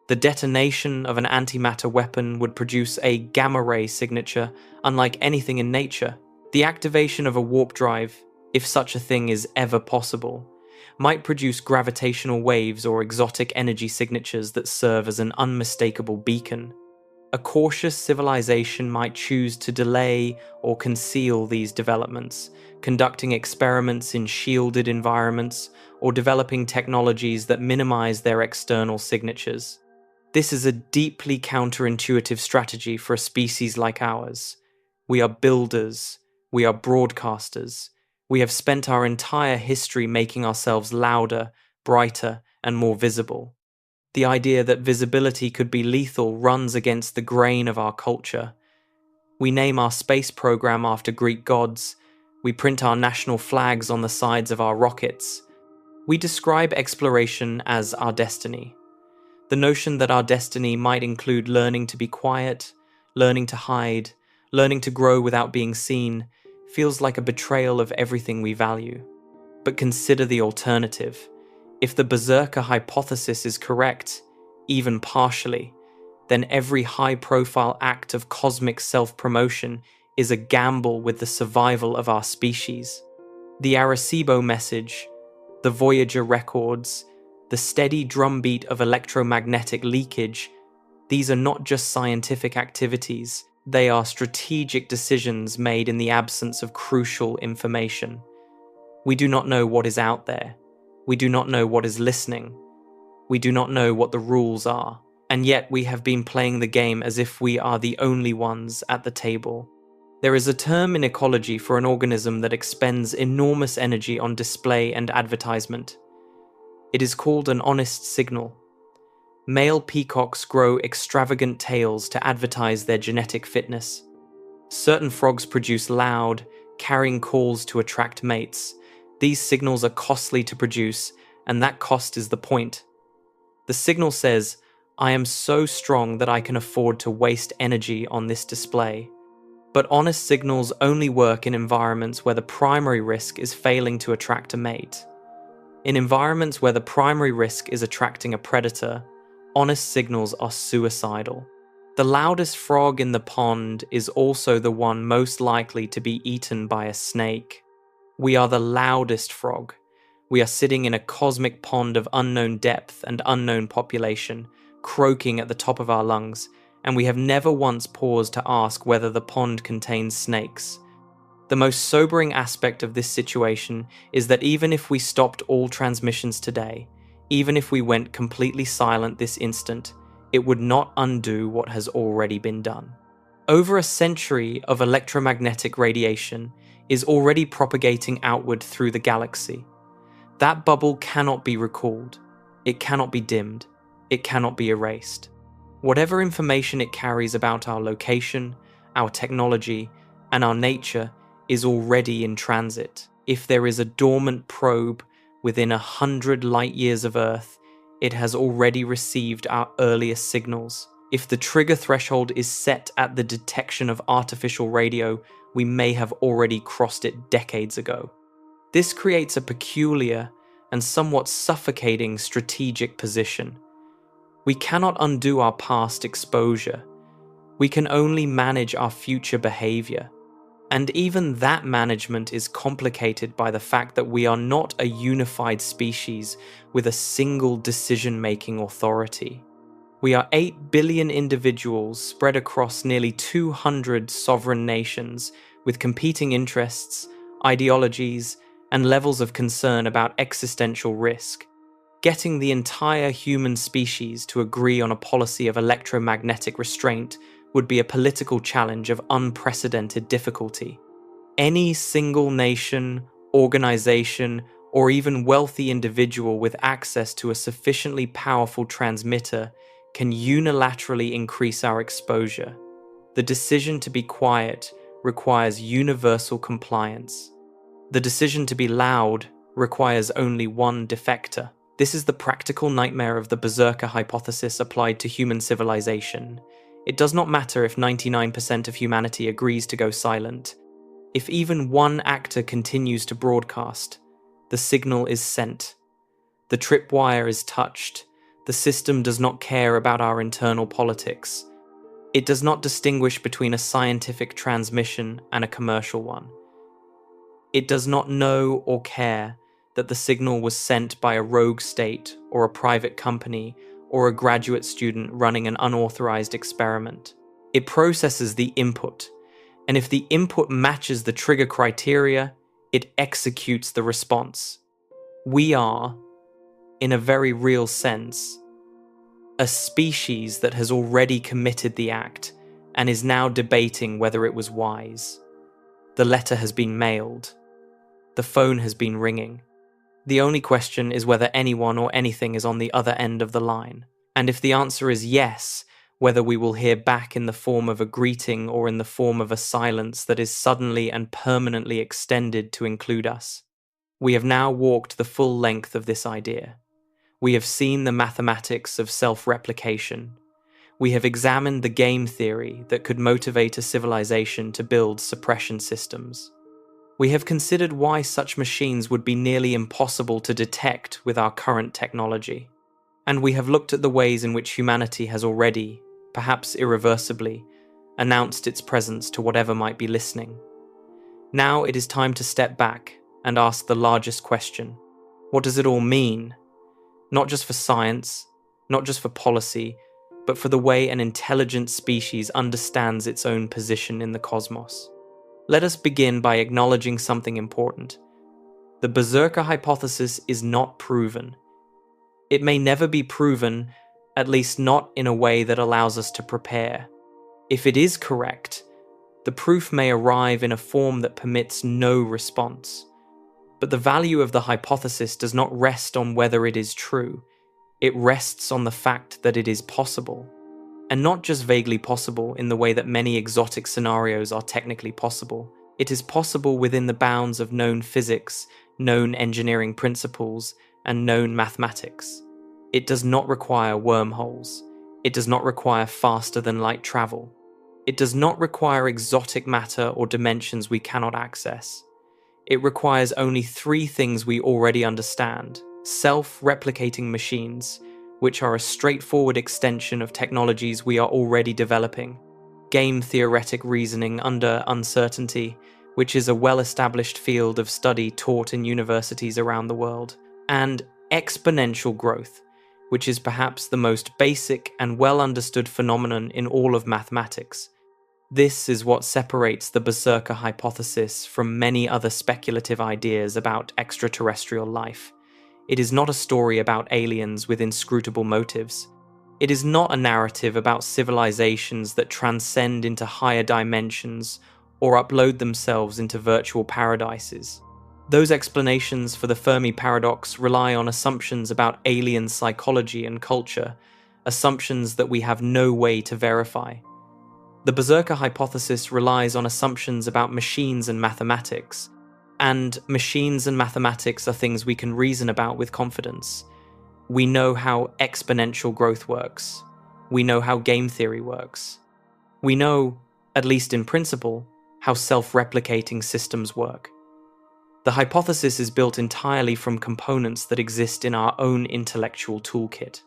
The detonation of an antimatter weapon would produce a gamma-ray signature unlike anything in nature. The activation of a warp drive, if such a thing is ever possible, might produce gravitational waves or exotic energy signatures that serve as an unmistakable beacon. A cautious civilization might choose to delay or conceal these developments, conducting experiments in shielded environments or developing technologies that minimize their external signatures. This is a deeply counterintuitive strategy for a species like ours. We are builders, we are broadcasters. We have spent our entire history making ourselves louder, brighter, and more visible. The idea that visibility could be lethal runs against the grain of our culture. We name our space program after Greek gods. We print our national flags on the sides of our rockets. We describe exploration as our destiny. The notion that our destiny might include learning to be quiet, learning to hide, learning to grow without being seen, feels like a betrayal of everything we value. But consider the alternative. If the Berserker Hypothesis is correct, even partially, then every high-profile act of cosmic self-promotion is a gamble with the survival of our species. The Arecibo message, the Voyager records, the steady drumbeat of electromagnetic leakage, these are not just scientific activities, they are strategic decisions made in the absence of crucial information. We do not know what is out there. We do not know what is listening. We do not know what the rules are. And yet we have been playing the game as if we are the only ones at the table. There is a term in ecology for an organism that expends enormous energy on display and advertisement. It is called an honest signal. Male peacocks grow extravagant tails to advertise their genetic fitness. Certain frogs produce loud, carrying calls to attract mates. These signals are costly to produce, and that cost is the point. The signal says, I am so strong that I can afford to waste energy on this display. But honest signals only work in environments where the primary risk is failing to attract a mate. In environments where the primary risk is attracting a predator, honest signals are suicidal. The loudest frog in the pond is also the one most likely to be eaten by a snake. We are the loudest frog. We are sitting in a cosmic pond of unknown depth and unknown population, croaking at the top of our lungs, and we have never once paused to ask whether the pond contains snakes. The most sobering aspect of this situation is that even if we stopped all transmissions today, even if we went completely silent this instant, it would not undo what has already been done. Over a century of electromagnetic radiation is already propagating outward through the galaxy. That bubble cannot be recalled. It cannot be dimmed. It cannot be erased. Whatever information it carries about our location, our technology, and our nature is already in transit. If there is a dormant probe within 100 light-years of Earth, it has already received our earliest signals. If the trigger threshold is set at the detection of artificial radio, we may have already crossed it decades ago. This creates a peculiar and somewhat suffocating strategic position. We cannot undo our past exposure. We can only manage our future behavior. And even that management is complicated by the fact that we are not a unified species with a single decision-making authority. We are 8 billion individuals spread across nearly 200 sovereign nations with competing interests, ideologies, and levels of concern about existential risk. Getting the entire human species to agree on a policy of electromagnetic restraint would be a political challenge of unprecedented difficulty. Any single nation, organization, or even wealthy individual with access to a sufficiently powerful transmitter can unilaterally increase our exposure. The decision to be quiet requires universal compliance. The decision to be loud requires only one defector. This is the practical nightmare of the Berserker Hypothesis applied to human civilization. It does not matter if 99% of humanity agrees to go silent. If even one actor continues to broadcast, the signal is sent. The tripwire is touched. The system does not care about our internal politics. It does not distinguish between a scientific transmission and a commercial one. It does not know or care that the signal was sent by a rogue state or a private company or a graduate student running an unauthorized experiment. It processes the input, and if the input matches the trigger criteria, it executes the response. We are, in a very real sense, a species that has already committed the act and is now debating whether it was wise. The letter has been mailed. The phone has been ringing. The only question is whether anyone or anything is on the other end of the line. And if the answer is yes, whether we will hear back in the form of a greeting or in the form of a silence that is suddenly and permanently extended to include us. We have now walked the full length of this idea. We have seen the mathematics of self-replication. We have examined the game theory that could motivate a civilization to build suppression systems. We have considered why such machines would be nearly impossible to detect with our current technology. And we have looked at the ways in which humanity has already, perhaps irreversibly, announced its presence to whatever might be listening. Now it is time to step back and ask the largest question. What does it all mean? Not just for science, not just for policy, but for the way an intelligent species understands its own position in the cosmos. Let us begin by acknowledging something important. The Berserker Hypothesis is not proven. It may never be proven, at least not in a way that allows us to prepare. If it is correct, the proof may arrive in a form that permits no response. But the value of the hypothesis does not rest on whether it is true. It rests on the fact that it is possible. And not just vaguely possible in the way that many exotic scenarios are technically possible. It is possible within the bounds of known physics, known engineering principles, and known mathematics. It does not require wormholes. It does not require faster than light travel. It does not require exotic matter or dimensions we cannot access. It requires only three things we already understand: self-replicating machines, which are a straightforward extension of technologies we are already developing; game theoretic reasoning under uncertainty, which is a well-established field of study taught in universities around the world; and exponential growth, which is perhaps the most basic and well-understood phenomenon in all of mathematics. This is what separates the Berserker Hypothesis from many other speculative ideas about extraterrestrial life. It is not a story about aliens with inscrutable motives. It is not a narrative about civilizations that transcend into higher dimensions or upload themselves into virtual paradises. Those explanations for the Fermi Paradox rely on assumptions about alien psychology and culture, assumptions that we have no way to verify. The Berserker Hypothesis relies on assumptions about machines and mathematics, and machines and mathematics are things we can reason about with confidence. We know how exponential growth works. We know how game theory works. We know, at least in principle, how self-replicating systems work. The hypothesis is built entirely from components that exist in our own intellectual toolkit.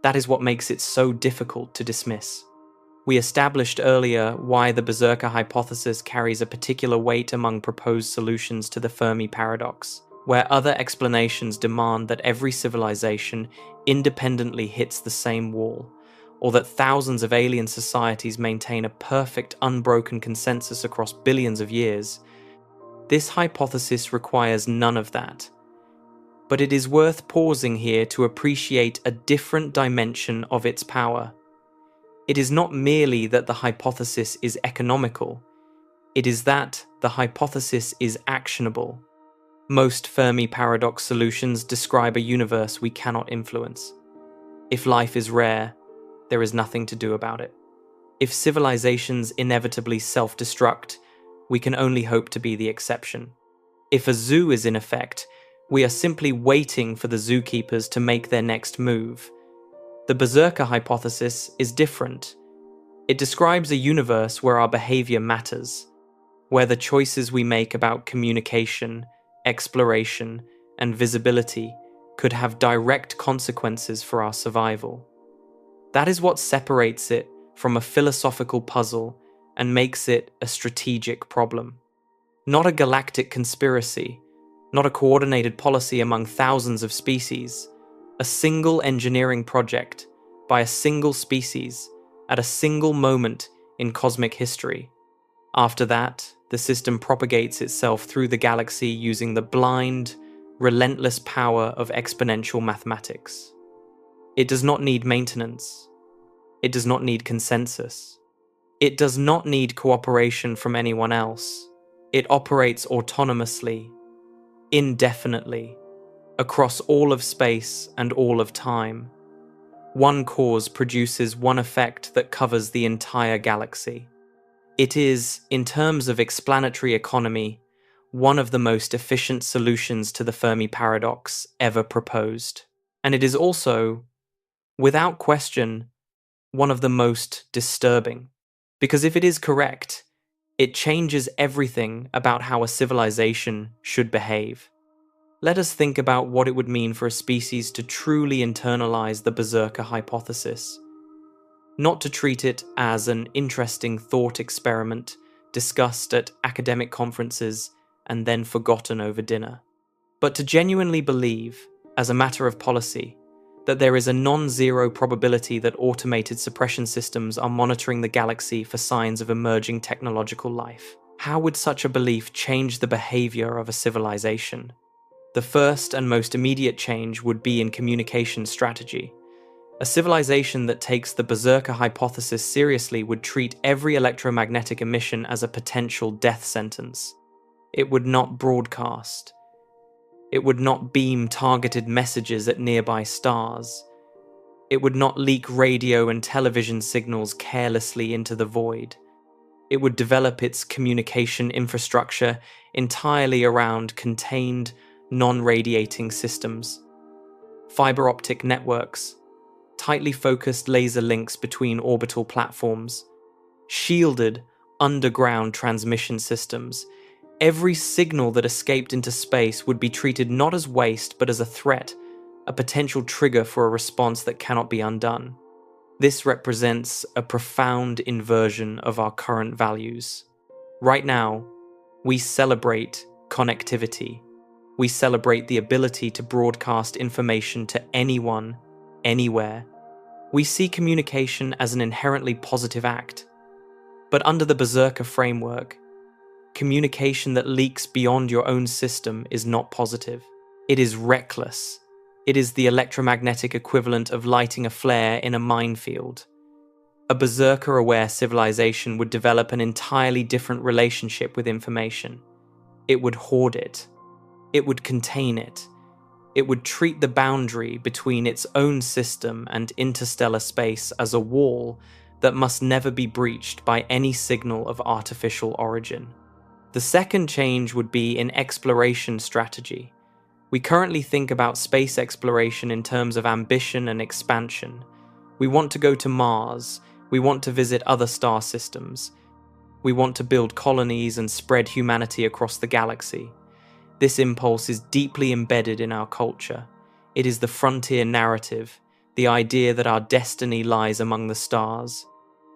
That is what makes it so difficult to dismiss. We established earlier why the Berserker Hypothesis carries a particular weight among proposed solutions to the Fermi Paradox, where other explanations demand that every civilization independently hits the same wall, or that thousands of alien societies maintain a perfect, unbroken consensus across billions of years. This hypothesis requires none of that. But it is worth pausing here to appreciate a different dimension of its power. It is not merely that the hypothesis is economical, it is that the hypothesis is actionable. Most Fermi Paradox solutions describe a universe we cannot influence. If life is rare, there is nothing to do about it. If civilizations inevitably self-destruct, we can only hope to be the exception. If a zoo is in effect, we are simply waiting for the zookeepers to make their next move. The Berserker Hypothesis is different. It describes a universe where our behavior matters, where the choices we make about communication, exploration, and visibility could have direct consequences for our survival. That is what separates it from a philosophical puzzle and makes it a strategic problem. Not a galactic conspiracy, not a coordinated policy among thousands of species, a single engineering project by a single species at a single moment in cosmic history. After that, the system propagates itself through the galaxy using the blind, relentless power of exponential mathematics. It does not need maintenance. It does not need consensus. It does not need cooperation from anyone else. It operates autonomously, indefinitely, across all of space and all of time. One cause produces one effect that covers the entire galaxy. It is, in terms of explanatory economy, one of the most efficient solutions to the Fermi Paradox ever proposed. And it is also, without question, one of the most disturbing. Because if it is correct, it changes everything about how a civilization should behave. Let us think about what it would mean for a species to truly internalize the Berserker Hypothesis. Not to treat it as an interesting thought experiment discussed at academic conferences and then forgotten over dinner, but to genuinely believe, as a matter of policy, that there is a non-zero probability that automated suppression systems are monitoring the galaxy for signs of emerging technological life. How would such a belief change the behavior of a civilization? The first and most immediate change would be in communication strategy. A civilization that takes the Berserker Hypothesis seriously would treat every electromagnetic emission as a potential death sentence. It would not broadcast. It would not beam targeted messages at nearby stars. It would not leak radio and television signals carelessly into the void. It would develop its communication infrastructure entirely around contained, non-radiating systems. Fiber optic networks, tightly focused laser links between orbital platforms, shielded underground transmission systems. Every signal that escaped into space would be treated not as waste but as a threat, a potential trigger for a response that cannot be undone. This represents a profound inversion of our current values. Right now, we celebrate connectivity. We celebrate the ability to broadcast information to anyone, anywhere. We see communication as an inherently positive act. But under the Berserker framework, communication that leaks beyond your own system is not positive. It is reckless. It is the electromagnetic equivalent of lighting a flare in a minefield. A Berserker-aware civilization would develop an entirely different relationship with information. It would hoard it. It would contain it. It would treat the boundary between its own system and interstellar space as a wall that must never be breached by any signal of artificial origin. The second change would be in exploration strategy. We currently think about space exploration in terms of ambition and expansion. We want to go to Mars. We want to visit other star systems. We want to build colonies and spread humanity across the galaxy. This impulse is deeply embedded in our culture. It is the frontier narrative, the idea that our destiny lies among the stars.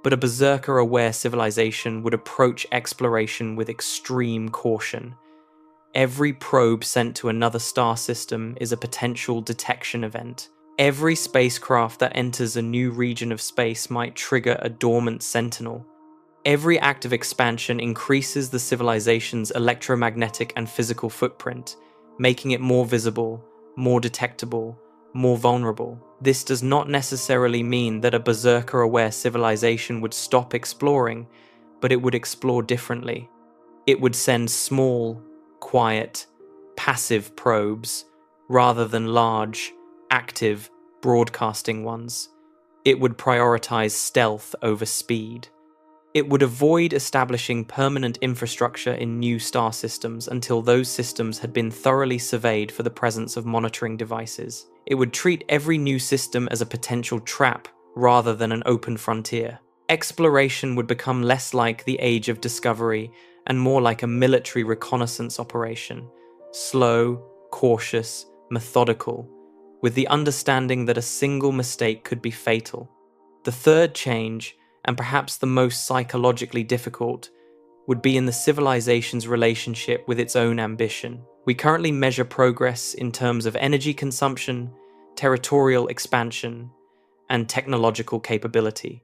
But a Berserker-aware civilization would approach exploration with extreme caution. Every probe sent to another star system is a potential detection event. Every spacecraft that enters a new region of space might trigger a dormant sentinel. Every act of expansion increases the civilization's electromagnetic and physical footprint, making it more visible, more detectable, more vulnerable. This does not necessarily mean that a Berserker-aware civilization would stop exploring, but it would explore differently. It would send small, quiet, passive probes, rather than large, active, broadcasting ones. It would prioritize stealth over speed. It would avoid establishing permanent infrastructure in new star systems until those systems had been thoroughly surveyed for the presence of monitoring devices. It would treat every new system as a potential trap rather than an open frontier. Exploration would become less like the Age of Discovery and more like a military reconnaissance operation, slow, cautious, methodical, with the understanding that a single mistake could be fatal. The third change, and perhaps the most psychologically difficult, would be in the civilization's relationship with its own ambition. We currently measure progress in terms of energy consumption, territorial expansion, and technological capability.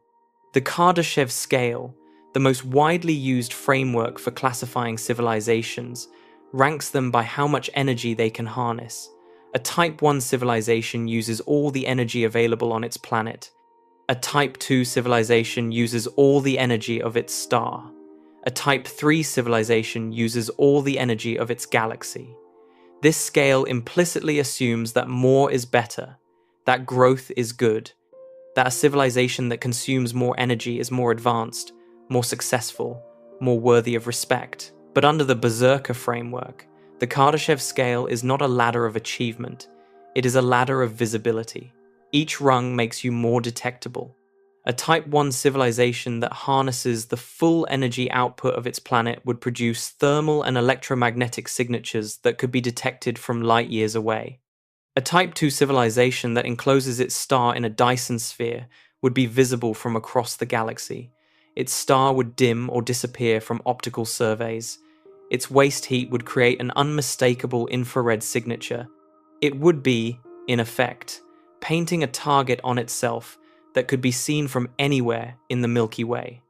The Kardashev scale, the most widely used framework for classifying civilizations, ranks them by how much energy they can harness. A Type 1 civilization uses all the energy available on its planet. A Type 2 civilization uses all the energy of its star. A Type 3 civilization uses all the energy of its galaxy. This scale implicitly assumes that more is better, that growth is good, that a civilization that consumes more energy is more advanced, more successful, more worthy of respect. But under the Berserker framework, the Kardashev scale is not a ladder of achievement, it is a ladder of visibility. Each rung makes you more detectable. A Type 1 civilization that harnesses the full energy output of its planet would produce thermal and electromagnetic signatures that could be detected from light years away. A Type 2 civilization that encloses its star in a Dyson sphere would be visible from across the galaxy. Its star would dim or disappear from optical surveys. Its waste heat would create an unmistakable infrared signature. It would be, in effect, painting a target on itself that could be seen from anywhere in the Milky Way.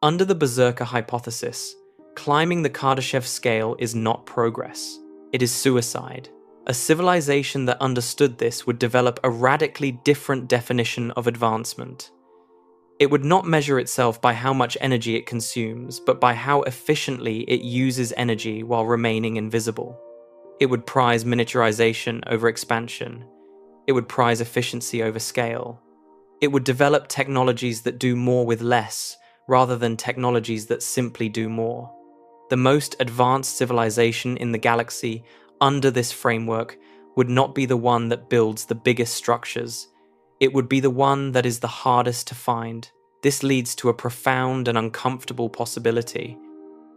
Under the Berserker Hypothesis, climbing the Kardashev scale is not progress. It is suicide. A civilization that understood this would develop a radically different definition of advancement. It would not measure itself by how much energy it consumes, but by how efficiently it uses energy while remaining invisible. It would prize miniaturization over expansion. It would prize efficiency over scale. It would develop technologies that do more with less, rather than technologies that simply do more. The most advanced civilization in the galaxy under this framework would not be the one that builds the biggest structures. It would be the one that is the hardest to find. This leads to a profound and uncomfortable possibility.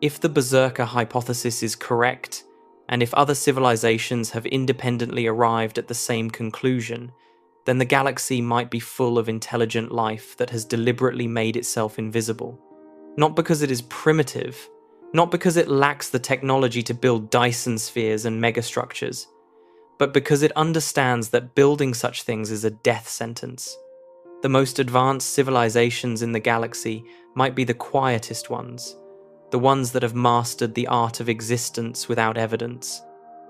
If the Berserker hypothesis is correct, and if other civilizations have independently arrived at the same conclusion, then the galaxy might be full of intelligent life that has deliberately made itself invisible. Not because it is primitive, not because it lacks the technology to build Dyson spheres and megastructures, but because it understands that building such things is a death sentence. The most advanced civilizations in the galaxy might be the quietest ones, the ones that have mastered the art of existence without evidence,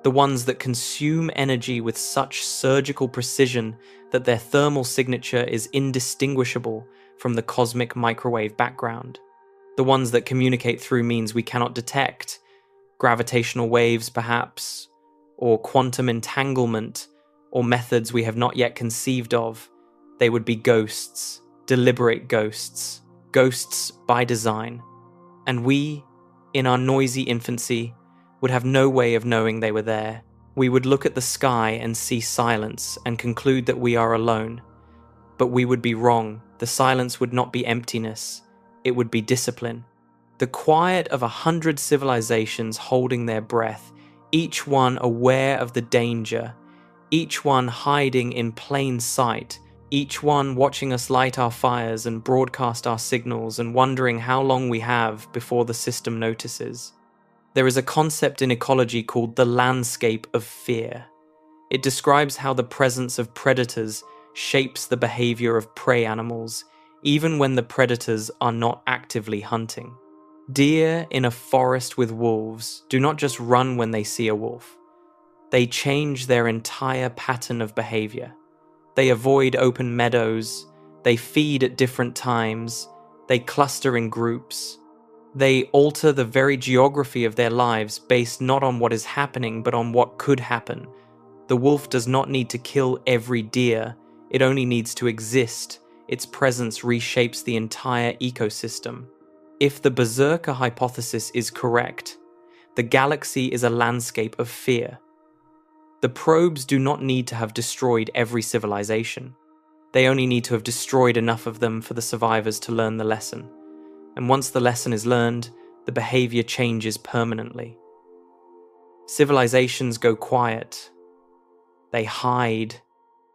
the ones that consume energy with such surgical precision that their thermal signature is indistinguishable from the cosmic microwave background, the ones that communicate through means we cannot detect, gravitational waves perhaps, or quantum entanglement, or methods we have not yet conceived of. They would be ghosts, deliberate ghosts, ghosts by design. And we, in our noisy infancy, would have no way of knowing they were there. We would look at the sky and see silence and conclude that we are alone. But we would be wrong. The silence would not be emptiness. It would be discipline. The quiet of 100 civilizations holding their breath, each one aware of the danger, each one hiding in plain sight, each one watching us light our fires and broadcast our signals and wondering how long we have before the system notices. There is a concept in ecology called the landscape of fear. It describes how the presence of predators shapes the behavior of prey animals, even when the predators are not actively hunting. Deer in a forest with wolves do not just run when they see a wolf. They change their entire pattern of behavior. They avoid open meadows, they feed at different times, they cluster in groups. They alter the very geography of their lives based not on what is happening but on what could happen. The wolf does not need to kill every deer, it only needs to exist. Its presence reshapes the entire ecosystem. If the Berserker hypothesis is correct, the galaxy is a landscape of fear. The probes do not need to have destroyed every civilization. They only need to have destroyed enough of them for the survivors to learn the lesson. And once the lesson is learned, the behavior changes permanently. Civilizations go quiet. They hide.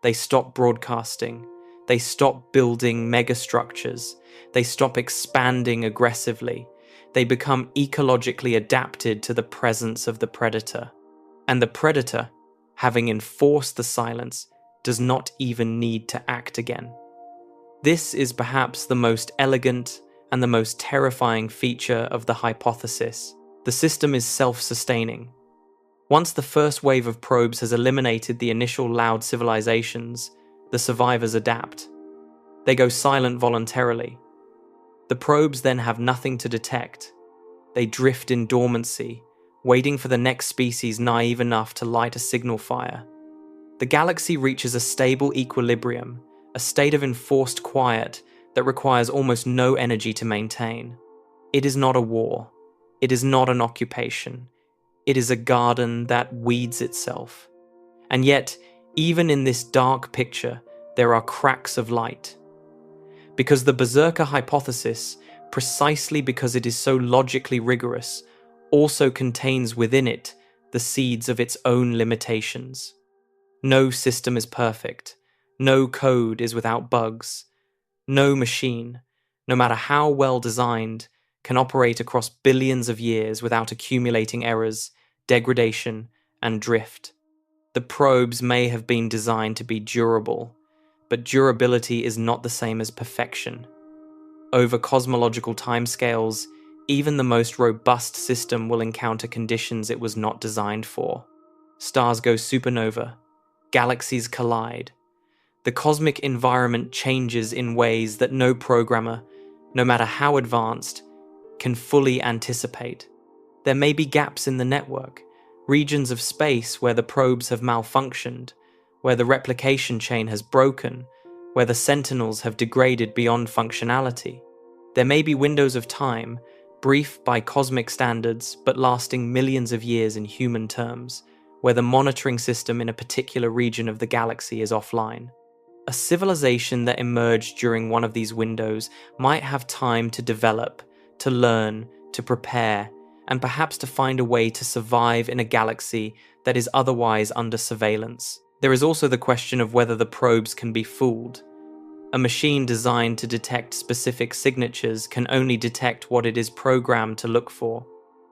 They stop broadcasting. They stop building megastructures. They stop expanding aggressively. They become ecologically adapted to the presence of the predator. And the predator, having enforced the silence, does not even need to act again. This is perhaps the most elegant and the most terrifying feature of the hypothesis. The system is self-sustaining. Once the first wave of probes has eliminated the initial loud civilizations, the survivors adapt. They go silent voluntarily. The probes then have nothing to detect. They drift in dormancy, waiting for the next species naive enough to light a signal fire. The galaxy reaches a stable equilibrium, a state of enforced quiet that requires almost no energy to maintain. It is not a war. It is not an occupation. It is a garden that weeds itself. And yet, even in this dark picture, there are cracks of light. Because the Berserker Hypothesis, precisely because it is so logically rigorous, also contains within it the seeds of its own limitations. No system is perfect. No code is without bugs. No machine, no matter how well designed, can operate across billions of years without accumulating errors, degradation, and drift. The probes may have been designed to be durable, but durability is not the same as perfection. Over cosmological timescales, even the most robust system will encounter conditions it was not designed for. Stars go supernova. Galaxies collide. The cosmic environment changes in ways that no programmer, no matter how advanced, can fully anticipate. There may be gaps in the network, regions of space where the probes have malfunctioned, where the replication chain has broken, where the sentinels have degraded beyond functionality. There may be windows of time, brief by cosmic standards but lasting millions of years in human terms, where the monitoring system in a particular region of the galaxy is offline. A civilization that emerged during one of these windows might have time to develop, to learn, to prepare, and perhaps to find a way to survive in a galaxy that is otherwise under surveillance. There is also the question of whether the probes can be fooled. A machine designed to detect specific signatures can only detect what it is programmed to look for.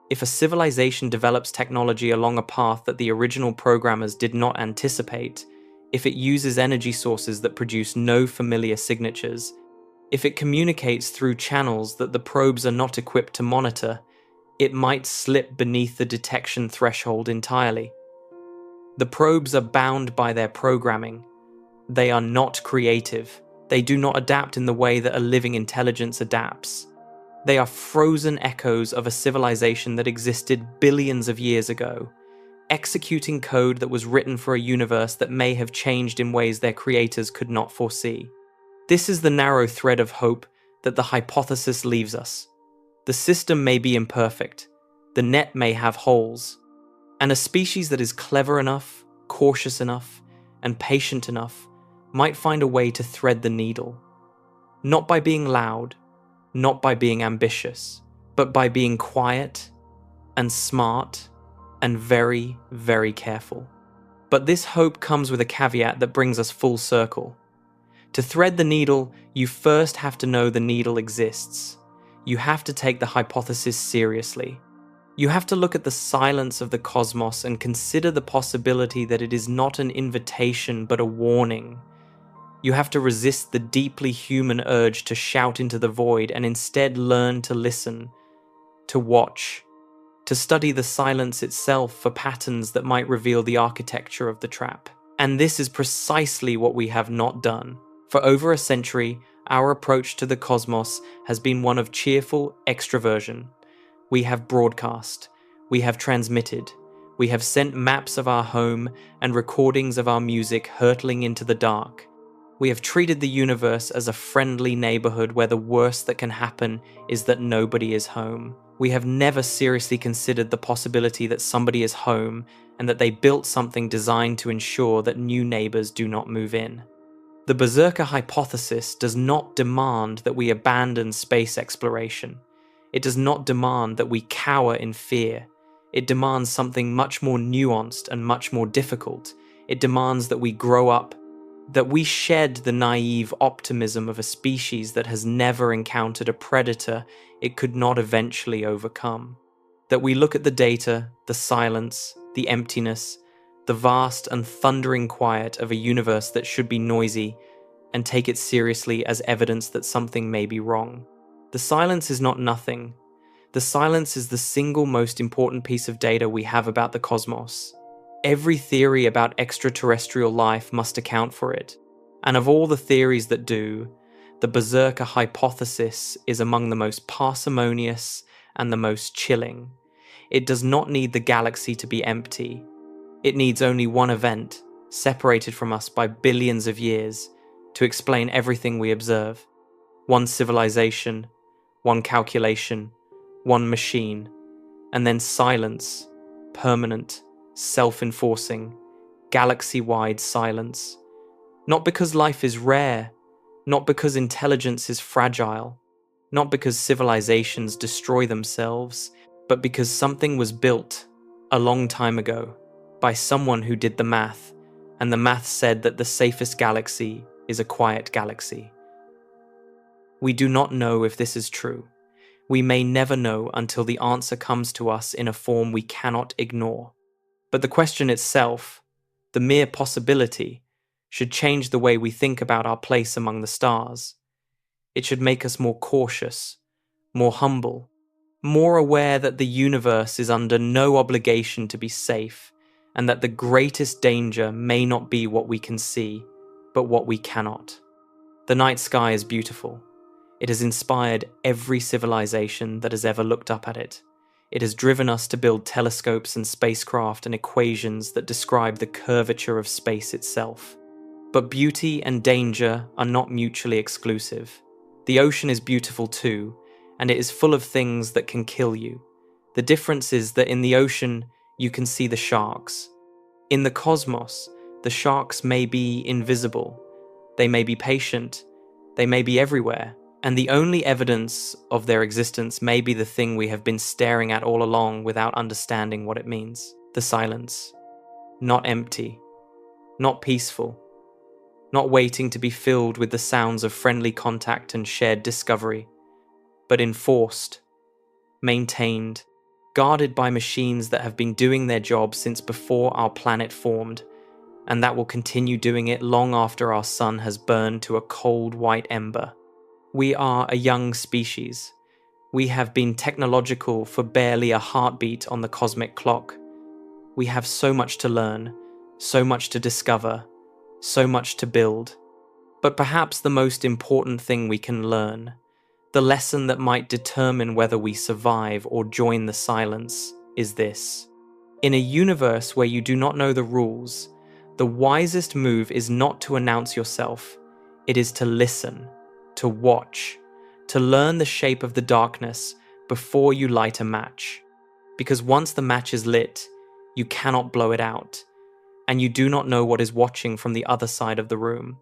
If a civilization develops technology along a path that the original programmers did not anticipate, if it uses energy sources that produce no familiar signatures, if it communicates through channels that the probes are not equipped to monitor, it might slip beneath the detection threshold entirely. The probes are bound by their programming. They are not creative. They do not adapt in the way that a living intelligence adapts. They are frozen echoes of a civilization that existed billions of years ago, executing code that was written for a universe that may have changed in ways their creators could not foresee. This is the narrow thread of hope that the hypothesis leaves us. The system may be imperfect, the net may have holes, and a species that is clever enough, cautious enough, and patient enough might find a way to thread the needle. Not by being loud, not by being ambitious, but by being quiet and smart and very, very careful. But this hope comes with a caveat that brings us full circle. To thread the needle, you first have to know the needle exists. You have to take the hypothesis seriously. You have to look at the silence of the cosmos and consider the possibility that it is not an invitation but a warning. You have to resist the deeply human urge to shout into the void and instead learn to listen, to watch, to study the silence itself for patterns that might reveal the architecture of the trap. And this is precisely what we have not done. For over a century, our approach to the cosmos has been one of cheerful extroversion. We have broadcast, we have transmitted, we have sent maps of our home and recordings of our music hurtling into the dark. We have treated the universe as a friendly neighborhood where the worst that can happen is that nobody is home. We have never seriously considered the possibility that somebody is home and that they built something designed to ensure that new neighbors do not move in. The Berserker Hypothesis does not demand that we abandon space exploration. It does not demand that we cower in fear. It demands something much more nuanced and much more difficult. It demands that we grow up, that we shed the naive optimism of a species that has never encountered a predator it could not eventually overcome. That we look at the data, the silence, the emptiness, the vast and thundering quiet of a universe that should be noisy, and take it seriously as evidence that something may be wrong. The silence is not nothing. The silence is the single most important piece of data we have about the cosmos. Every theory about extraterrestrial life must account for it. And of all the theories that do, the Berserker Hypothesis is among the most parsimonious and the most chilling. It does not need the galaxy to be empty. It needs only one event, separated from us by billions of years, to explain everything we observe. One civilization, one calculation, one machine, and then silence, permanent, self-enforcing, galaxy-wide silence. Not because life is rare, not because intelligence is fragile, not because civilizations destroy themselves, but because something was built a long time ago by someone who did the math, and the math said that the safest galaxy is a quiet galaxy. We do not know if this is true. We may never know until the answer comes to us in a form we cannot ignore. But the question itself, the mere possibility, should change the way we think about our place among the stars. It should make us more cautious, more humble, more aware that the universe is under no obligation to be safe, and that the greatest danger may not be what we can see, but what we cannot. The night sky is beautiful. It has inspired every civilization that has ever looked up at it. It has driven us to build telescopes and spacecraft and equations that describe the curvature of space itself. But beauty and danger are not mutually exclusive. The ocean is beautiful too, and it is full of things that can kill you. The difference is that in the ocean, you can see the sharks. In the cosmos, the sharks may be invisible. They may be patient. They may be everywhere. And the only evidence of their existence may be the thing we have been staring at all along without understanding what it means. The silence. Not empty. Not peaceful. Not waiting to be filled with the sounds of friendly contact and shared discovery, but enforced, maintained, guarded by machines that have been doing their job since before our planet formed, and that will continue doing it long after our sun has burned to a cold white ember. We are a young species. We have been technological for barely a heartbeat on the cosmic clock. We have so much to learn, so much to discover, so much to build. But perhaps the most important thing we can learn, the lesson that might determine whether we survive or join the silence, is this. In a universe where you do not know the rules, the wisest move is not to announce yourself. It is to listen, to watch, to learn the shape of the darkness before you light a match. Because once the match is lit, you cannot blow it out, and you do not know what is watching from the other side of the room.